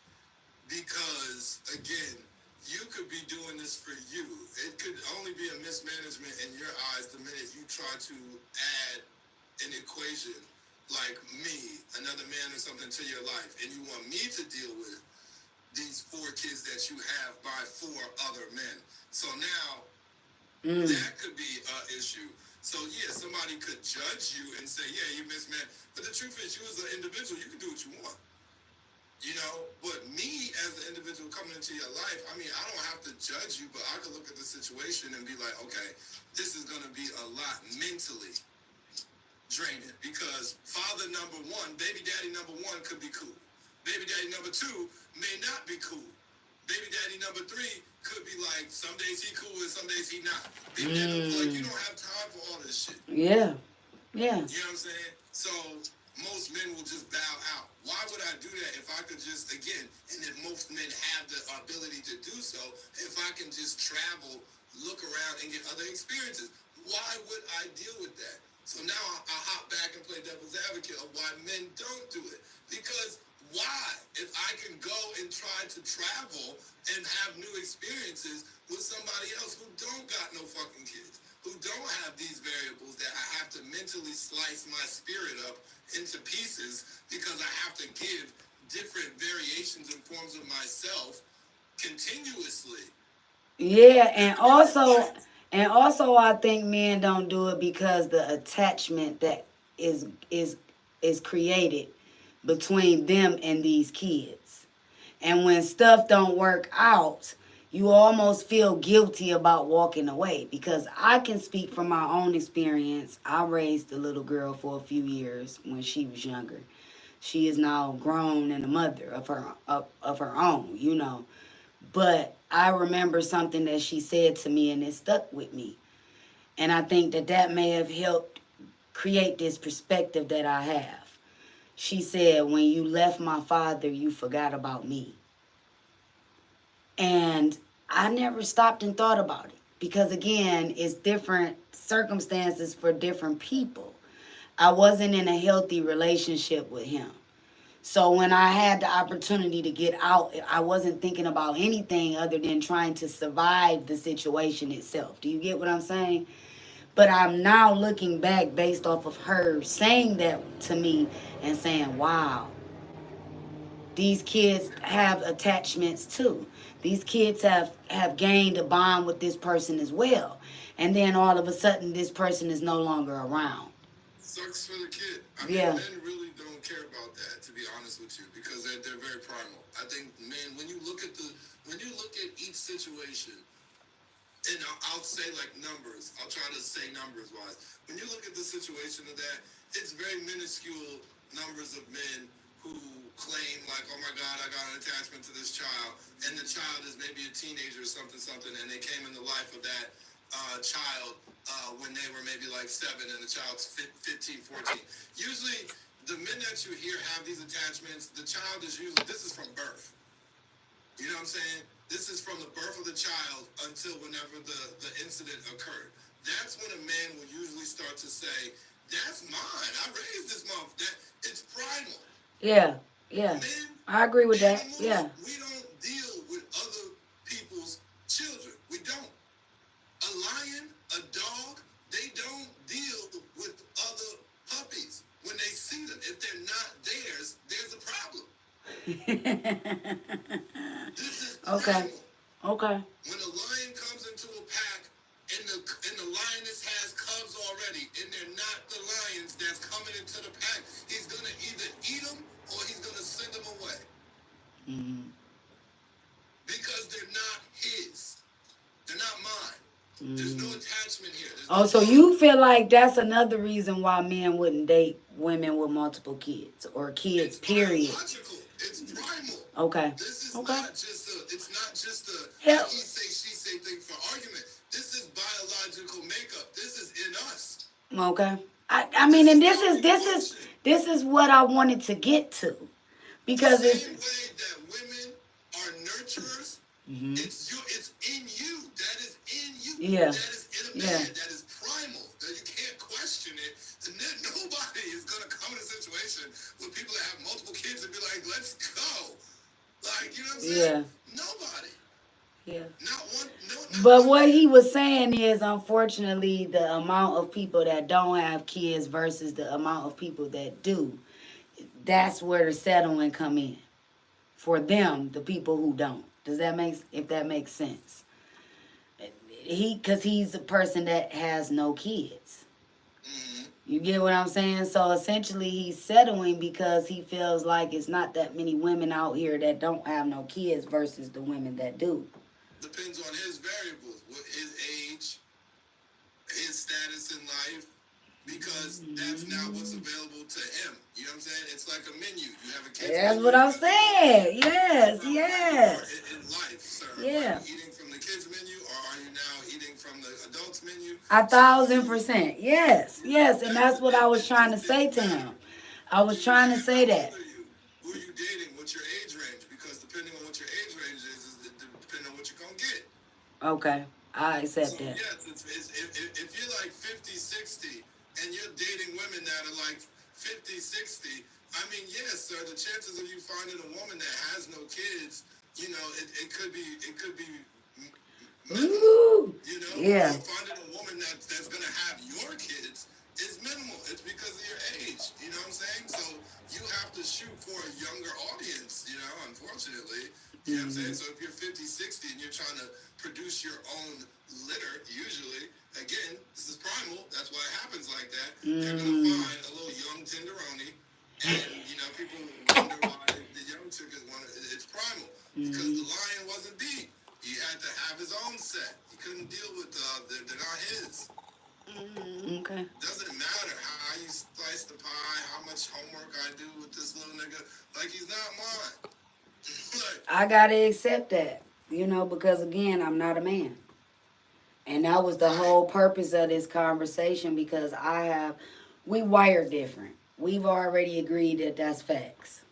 because again, you could be doing this for you. It could only be a mismanagement in your eyes the minute you try to add an equation like me, another man or something to your life, and you want me to deal with these 4 kids that you have by 4 other men. So now that could be an issue. So yeah, somebody could judge you and say, yeah, you mismanaged. But the truth is, you as an individual, you can do what you want. You know, but me as an individual coming into your life, I mean, I don't have to judge you, but I could look at the situation and be like, okay, this is going to be a lot mentally draining because father number 1, baby daddy number 1 could be cool. Baby daddy number 2 may not be cool. Baby daddy number 3 could be like, some days he cool and some days he not. Baby daddy, like, you don't have time for all this shit. Yeah. Yeah. You know what I'm saying? So most men will just bow out. Why would I do that if I could just, again, and if most men have the ability to do so, if I can just travel, look around, and get other experiences? Why would I deal with that? So now I hop back and play devil's advocate of why men don't do it. Because why? If I can go and try to travel and have new experiences with somebody else who don't got no fucking kids, who don't have these variables that I have to mentally slice my spirit up into pieces because I have to give different variations and forms of myself continuously. Yeah, and also I think men don't do it because the attachment that is created between them and these kids. And when stuff don't work out, you almost feel guilty about walking away because I can speak from my own experience. I raised a little girl for a few years when she was younger. She is now grown and a mother of her own, you know. But I remember something that she said to me and it stuck with me. And I think that may have helped create this perspective that I have. She said, when you left my father, you forgot about me. And I never stopped and thought about it because, again, it's different circumstances for different people. I wasn't in a healthy relationship with him. So when I had the opportunity to get out, I wasn't thinking about anything other than trying to survive the situation itself. Do you get what I'm saying? But I'm now looking back based off of her saying that to me and saying, wow, these kids have attachments too. These kids have gained a bond with this person as well. And then all of a sudden, this person is no longer around. Sucks for the kid. I mean, Yeah. men really don't care about that, to be honest with you, because they're very primal. I think, man, when you look at each situation, and I'll say like numbers. I'll try to say numbers wise. When you look at the situation of that, it's very minuscule numbers of men who claim like, oh my God, I got an attachment to this child, and the child is maybe a teenager or something, and they came in the life of that child when they were maybe like 7 and the child's 15, 14. Usually, the men that you hear have these attachments, the child is usually, this is from birth. You know what I'm saying? This is from the birth of the child until whenever the incident occurred. That's when a man will usually start to say, that's mine. I raised this mother. It's primal. Yeah, yeah. Men, I agree with that. animals, Yeah. we don't deal with other people's children. We don't. A lion, a dog, they don't deal with other puppies. When they see them, if they're not theirs, there's a problem. This is Okay. primal. Okay. When a lion comes into a pack and the lioness has cubs already and they're not the lions that's coming into the pack, he's going to either eat them or he's going to send them away. Mm-hmm. Because they're not his. They're not mine. Mm-hmm. There's no attachment here. So you feel like that's another reason why men wouldn't date women with multiple kids or kids, period. Biological. It's primal. Okay. This is Okay. not just it's not just a Yeah. he say, she say thing for argument. This is biological makeup. This is in us. Okay. I mean, and this is what I wanted to get to, because The it's same way that women are nurturers, Mhm. it's in you. That is in you. Yeah. That is in a Yeah. man. That is primal. That you can't question it. And then nobody is gonna come in a situation with people that have multiple kids and be like, let's go. Like, you know what I'm saying? Yeah. Nobody. Yeah. Not one. No. Not But one what man. he was saying is, unfortunately, the amount of people that don't have kids versus the amount of people that do, that's where the settling come in. For them, the people who don't. Does that if that makes sense? Cause he's a person that has no kids. Mhm. You get what I'm saying? So essentially he's settling because he feels like it's not that many women out here that don't have no kids versus the women that do. Depends on his variables, what his age, his status in life, because that's now what's available to him. You know what I'm saying? It's like a menu. You have a kid's That's menu. what I'm saying. Yes, yes. In life, sir. Yeah. Are you eating from the kids menu, or are you now eating from the adults menu? 1,000%. Yes, yes. And that's what I was trying to say to him. I was trying to say that. How old are you? Who are you dating? What's your age range? Because depending on what your age range is depending on what you're going to get. Okay, I accept So, that. yes, if you're like 50, 60, and you're dating women that are like 50, 60, I mean, yes, sir, the chances of you finding a woman that has no kids, you know, it could be minimal, Ooh, you know? yeah. Or finding a woman that's going to have your kids is minimal. It's because of your age, you know what I'm saying? So you have to shoot for a younger audience, you know, unfortunately. You know what I'm saying? So if you're 50, 60 and you're trying to produce your own litter, usually, again, this is primal. That's why it happens like that. You're going to find a little young tenderoni. And, you know, people wonder why the young chickens want it. It's primal. Because the lion wasn't beat. He had to have his own set. He couldn't deal with they're not his. Okay. Doesn't matter how you slice the pie, how much homework I do with this little nigga. Like, he's not mine. Like, I gotta accept that, because again, I'm not a man. And that was the whole purpose of this conversation, because we wire different. We've already agreed that that's facts.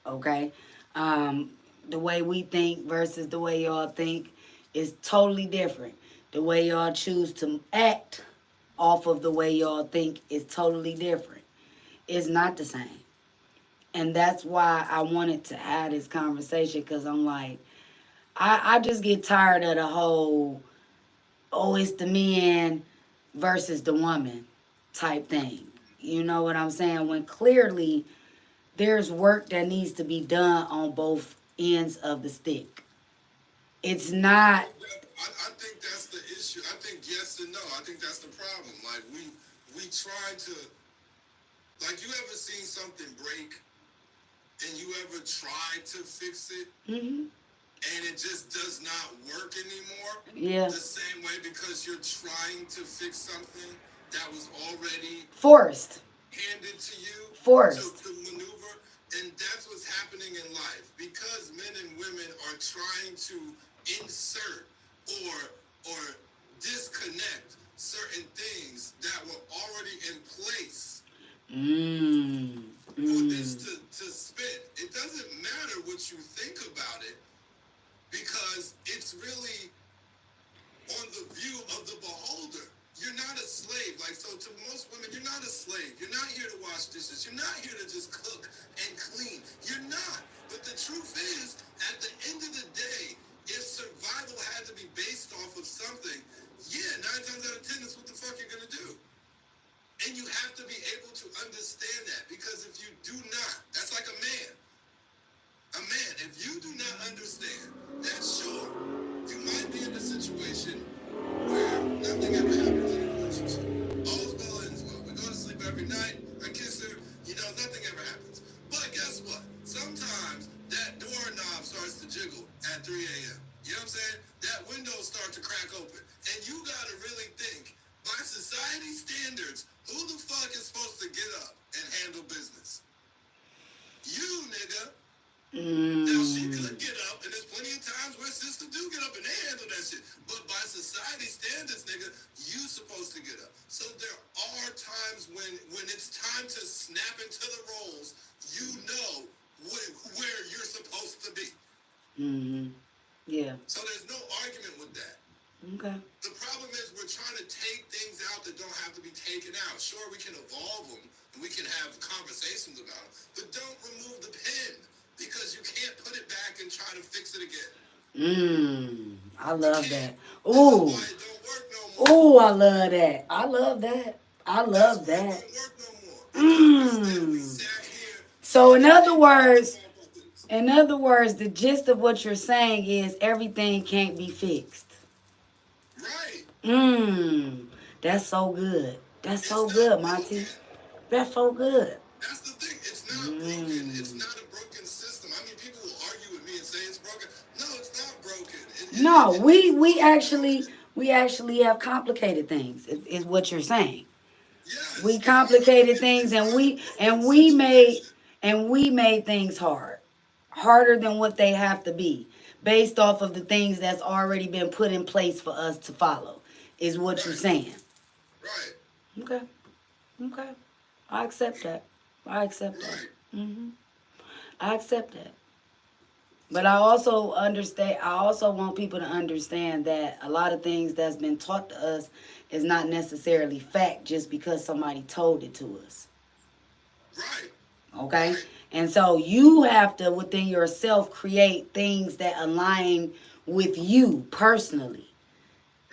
Okay? The way we think versus the way y'all think is totally different. The way y'all choose to act off of the way y'all think is totally different. It's not the same. And that's why I wanted to have this conversation, because I'm like, I just get tired of the whole, oh, it's the man versus the woman type thing. You know what I'm saying? When clearly there's work that needs to be done on both ends of the stick. It's not. I think that's the issue. I think yes and no. I think that's the problem. Like we try to, like, you ever seen something break and you ever try to fix it and it just does not work anymore? Yeah. The same way, because you're trying to fix something that was already Forced. handed to you Forced. to maneuver. And that's what's happening in life, because men and women are trying to insert or disconnect certain things that were already in place for this to spin. It doesn't matter what you think about it, because it's really on the view of the beholder. You're not a slave. Like, so to most women, you're not a slave. You're not here to wash dishes. You're not here to just cook and clean. You're not. But the truth is, at the end of the day, if survival had to be based off of something, yeah, 9 times out of 10, that's what the fuck you're going to do. And you have to be able to understand that, because if you do not, that's like a man. A man, if you do not understand that, sure, you might be in a situation where nothing ever happens in a relationship. All's well ends well. We go to sleep every night. I kiss her. You know, nothing ever happens. But guess what? Sometimes that doorknob starts to jiggle at 3 a.m. You know what I'm saying? That window starts to crack open. And you got to really think, by society standards, who the fuck is supposed to get up and handle business? You, nigga. Now, she could get up, and there's plenty of times where sisters do get up and they handle that shit. But by society standards, when it's time to snap into the roles, you know where you're supposed to be. Yeah. So there's no argument with that. Okay. The problem is we're trying to take things out that don't have to be taken out. Sure, we can evolve them and we can have conversations about them, but don't remove the pen because you can't put it back and try to fix it again. I love that. Ooh. Ooh. It don't work no more. Ooh, I love that. I love that. I love that. It don't work no more. Instead, we sat here. So in other words, the gist of what you're saying is everything can't be fixed. Right. That's so good. That's so good, Monty. That's so good. That's the thing. It's not broken. It's not a broken system. I mean, people will argue with me and say it's broken. No, it's not broken. No, we actually have complicated things. Is what you're saying. Yes. We complicated things, and we made things harder than what they have to be, based off of the things that's already been put in place for us to follow. Is what you're saying. Right. Okay. I accept that. I accept that. I accept that. But I also understand. I also want people to understand that a lot of things that's been taught to us is not necessarily fact just because somebody told it to us. Right. Okay? Right. And so you have to, within yourself, create things that align with you personally.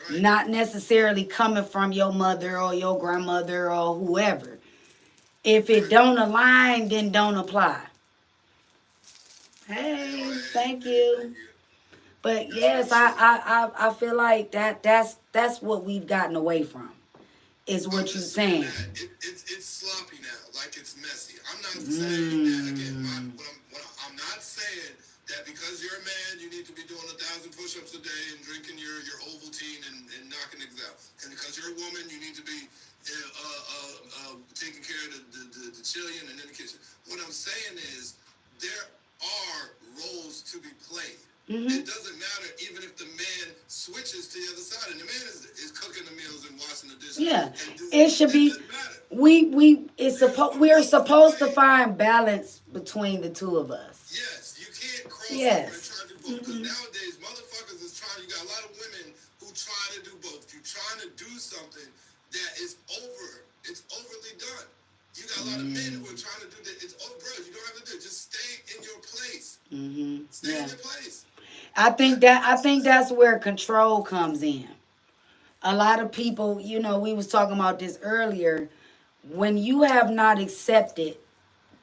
Right. Not necessarily coming from your mother or your grandmother or whoever. If it don't align, then don't apply. Hey, thank you. But yes, I feel like that's what we've gotten away from. Is what you're saying. It's sloppy now, like it's messy. I'm not saying that again. I'm not saying that because you're a man, you need to be doing 1,000 push-ups a day and drinking your Ovaltine and knocking things out. And because you're a woman, you need to be taking care of the children and in the kitchen. What I'm saying is there are roles to be played. It doesn't matter even if the man switches to the other side and the man is cooking the meals and washing the dishes. Yeah, it should be. We're supposed to find balance between the two of us. Yes, you can't cross over and try to do both. Because nowadays, motherfuckers is trying. You got a lot of women who try to do both. You're trying to do something that is it's overly done. You got a lot of men who are trying to do that. It's bro. You don't have to do it. Just stay in your place. Stay in your place. I think that's where control comes in. A lot of people, we was talking about this earlier. When you have not accepted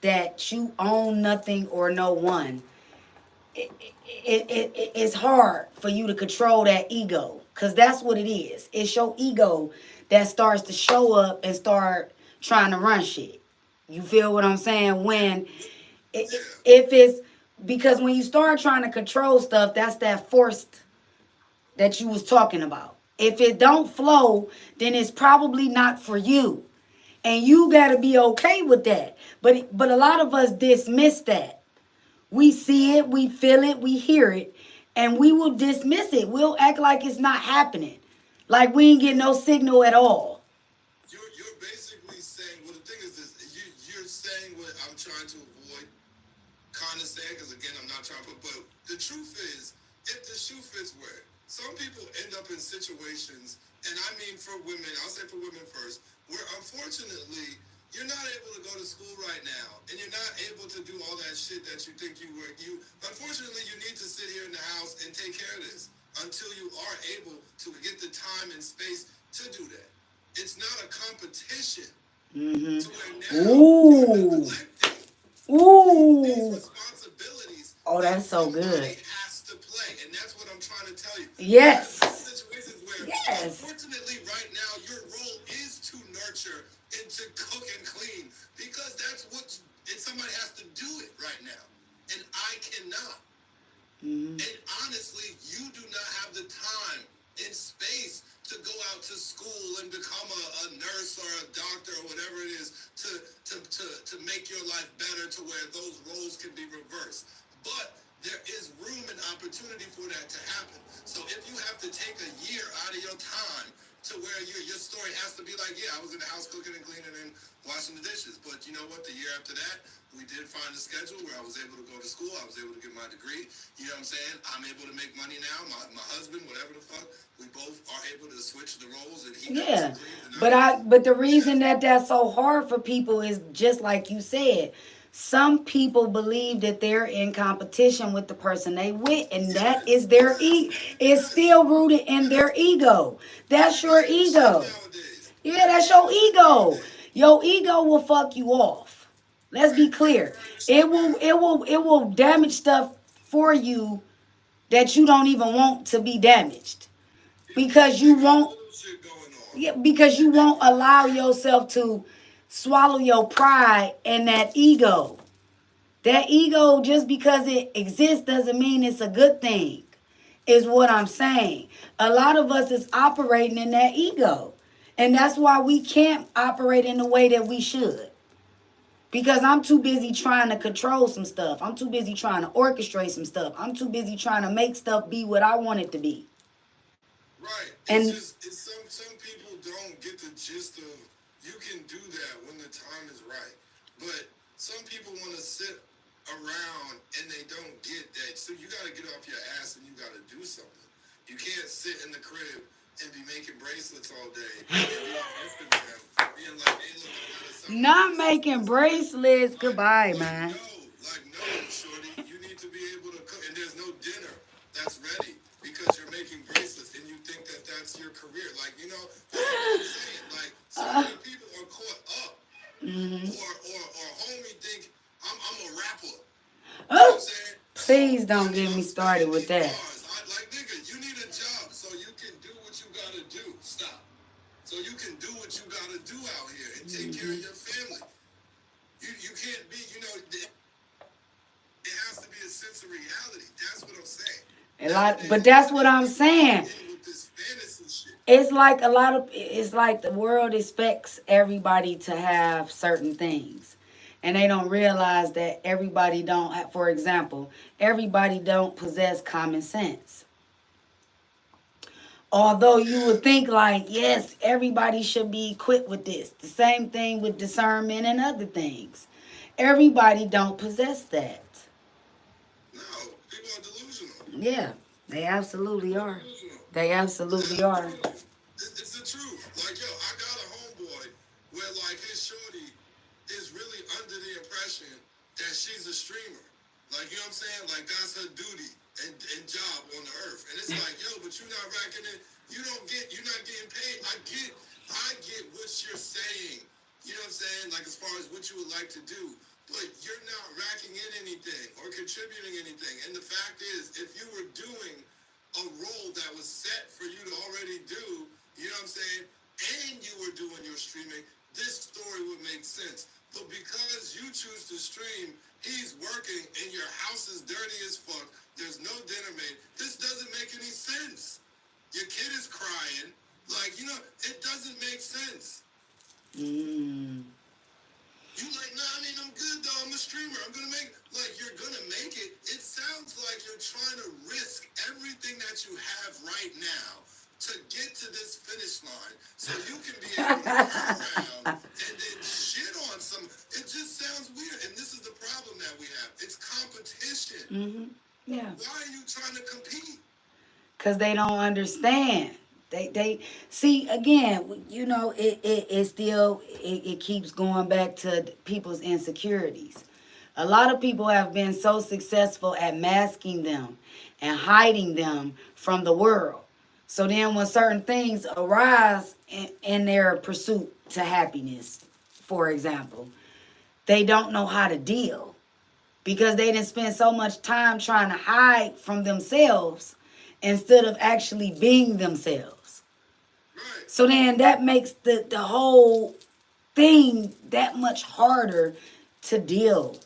that you own nothing or no one, it's hard for you to control that ego, because that's what it is. It's your ego that starts to show up and start trying to run shit. You feel what I'm saying? If it's because when you start trying to control stuff, that's that forced that you was talking about. If it don't flow, then it's probably not for you. And you got to be okay with that. But a lot of us dismiss that. We see it, we feel it, we hear it, and we will dismiss it. We'll act like it's not happening. Like we ain't getting no signal at all. You're basically saying, well, the thing is this, you're saying what I'm trying to avoid kind of saying, because again, I'm not trying to, but the truth is, if the shoe fits where, some people end up in situations, and I mean for women, I'll say for women first, where unfortunately, you're not able to go to school right now, and you're not able to do all that shit that you think you were. Unfortunately, you need to sit here in the house and take care of this until you are able to get the time and space to do that. It's not a competition. To where now you're neglecting these responsibilities. Oh, that's so good. Somebody has to play, and that's what I'm trying to tell you. Yes. Situations where, unfortunately, right now, your role is to nurture and to cook and clean, because that's what somebody has to do it right now, and I cannot. And honestly, you do not have the time and space to go out to school and become a nurse or a doctor or whatever it is to make your life better, to where those roles can be reversed. But there is room and opportunity for that to happen. So if you have to take a year out of your time to where your story has to be like, yeah, I was in the house cooking and cleaning and washing the dishes. But you know what? The year after that, we did find a schedule where I was able to go to school. I was able to get my degree. You know what I'm saying? I'm able to make money now. My husband, whatever the fuck, we both are able to switch the roles, and he Yeah, goes to Cleveland. but the reason that that's so hard for people is just like you said. Some people believe that they're in competition with the person they with, and that is their it's still rooted in their ego. That's your ego. Nowadays. Yeah, that's your ego. Your ego will fuck you off. Let's be clear. It will damage stuff for you that you don't even want to be damaged. Because you won't Little shit going on. yeah, because you won't allow yourself to swallow your pride and that ego. That ego, just because it exists, doesn't mean it's a good thing, is what I'm saying. A lot of us is operating in that ego. And that's why we can't operate in the way that we should. Because I'm too busy trying to control some stuff. I'm too busy trying to orchestrate some stuff. I'm too busy trying to make stuff be what I want it to be. Right. And Some people don't get the gist of you can do that when the time is right. But some people want to sit around and they don't get that. So you got to get off your ass and you got to do something. You can't sit in the crib and be making bracelets all day and be on Instagram being like, hey, look, I got something. not making bracelets. Goodbye, man. No, shorty. You need to be able to cook. And there's no dinner that's ready because you're making bracelets and you think that that's your career. Like, you know, that's what I'm saying. Like, so many people are caught up. Or homie think I'm a rapper. You know what I'm saying? Please don't get me started with that. Like, nigga, you need a job so you can do what you gotta do. Stop. So you can do what you gotta do out here and take care of your family. You can't be, you know, it has to be a sense of reality. That's what I'm saying. But that's what I'm saying. With this fantasy shit. It's like the world expects everybody to have certain things. And they don't realize that everybody don't have, for example, everybody don't possess common sense. Although you would think like, yes, everybody should be equipped with this. The same thing with discernment and other things. Everybody don't possess that. No, people are delusional. Yeah, they absolutely are. Delusional. They absolutely are. It's the truth. Like, yo, I got a homeboy where, like, his shorty is really under the impression that she's a streamer. Like, you know what I'm saying? Like, that's her duty and job on the earth. And it's like, yo, but you're not racking it. You're not getting paid. I get what you're saying. You know what I'm saying? Like, as far as what you would like to do. But you're not racking in anything or contributing anything. And the fact is, if you were doing a role that was set for you to already do, you know what I'm saying, and you were doing your streaming, this story would make sense. But because you choose to stream, he's working and your house is dirty as fuck, there's no dinner made, this doesn't make any sense. Your kid is crying. Like, you know, it doesn't make sense. You like, nah, I mean, I'm good though, I'm a streamer, I'm gonna make, like, you're gonna make it. It sounds like you're trying to risk everything that you have right now to get to this finish line so you can be able to turn around and then shit on some. It just sounds weird. And this is the problem that we have. It's competition. Yeah. Why are you trying to compete? Because they don't understand. They see, again, you know, it keeps going back to people's insecurities. A lot of people have been so successful at masking them and hiding them from the world. So then when certain things arise in their pursuit to happiness, for example, they don't know how to deal because they didn't spend so much time trying to hide from themselves instead of actually being themselves. Right. So then that makes the whole thing that much harder to deal.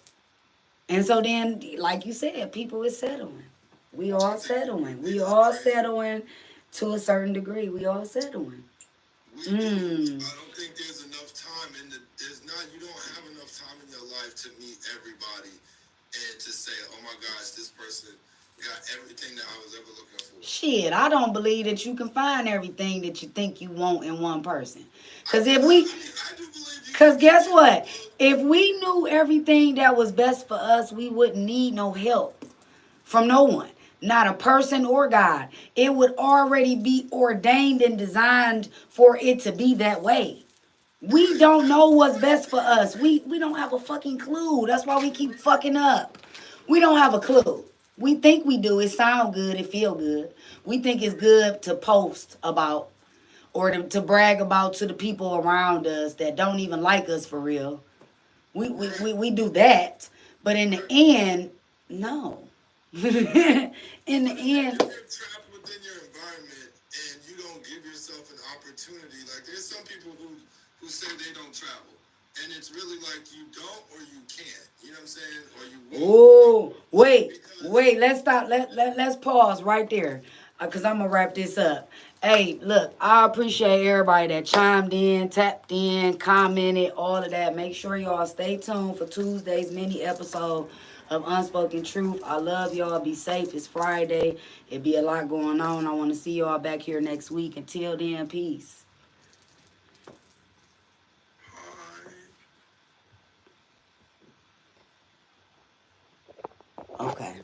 And so then, like you said, people is settling. We all settling. We all settling to a certain degree. We all settling. I don't think there's enough time you don't have enough time in your life to meet everybody and to say, oh my gosh, this person got everything that I was ever looking for. Shit, I don't believe that you can find everything that you think you want in one person. Because if we... I do believe you Cause guess what? If we knew everything that was best for us, we wouldn't need no help from no one. Not a person or God. It would already be ordained and designed for it to be that way. We don't know what's best for us. We don't have a fucking clue. That's why we keep fucking up. We don't have a clue. We think we do. It sound good. It feel good. We think it's good to post about or to brag about to the people around us that don't even like us for real. We do that. But in the end, no. In the end, If you're trapped within your environment and you don't give yourself an opportunity, like there's some people who say they don't travel, and it's really like you don't or you can't. You know what I'm saying? Or you won't. oh, Because wait, let's stop. Let's pause right there. Cause I'm gonna wrap this up. Hey, look, I appreciate everybody that chimed in, tapped in, commented, all of that. Make sure y'all stay tuned for Tuesday's mini episode of Unspoken Truth. I love y'all. Be safe. It's Friday. It be a lot going on. I want to see y'all back here next week. Until then, peace. I Okay.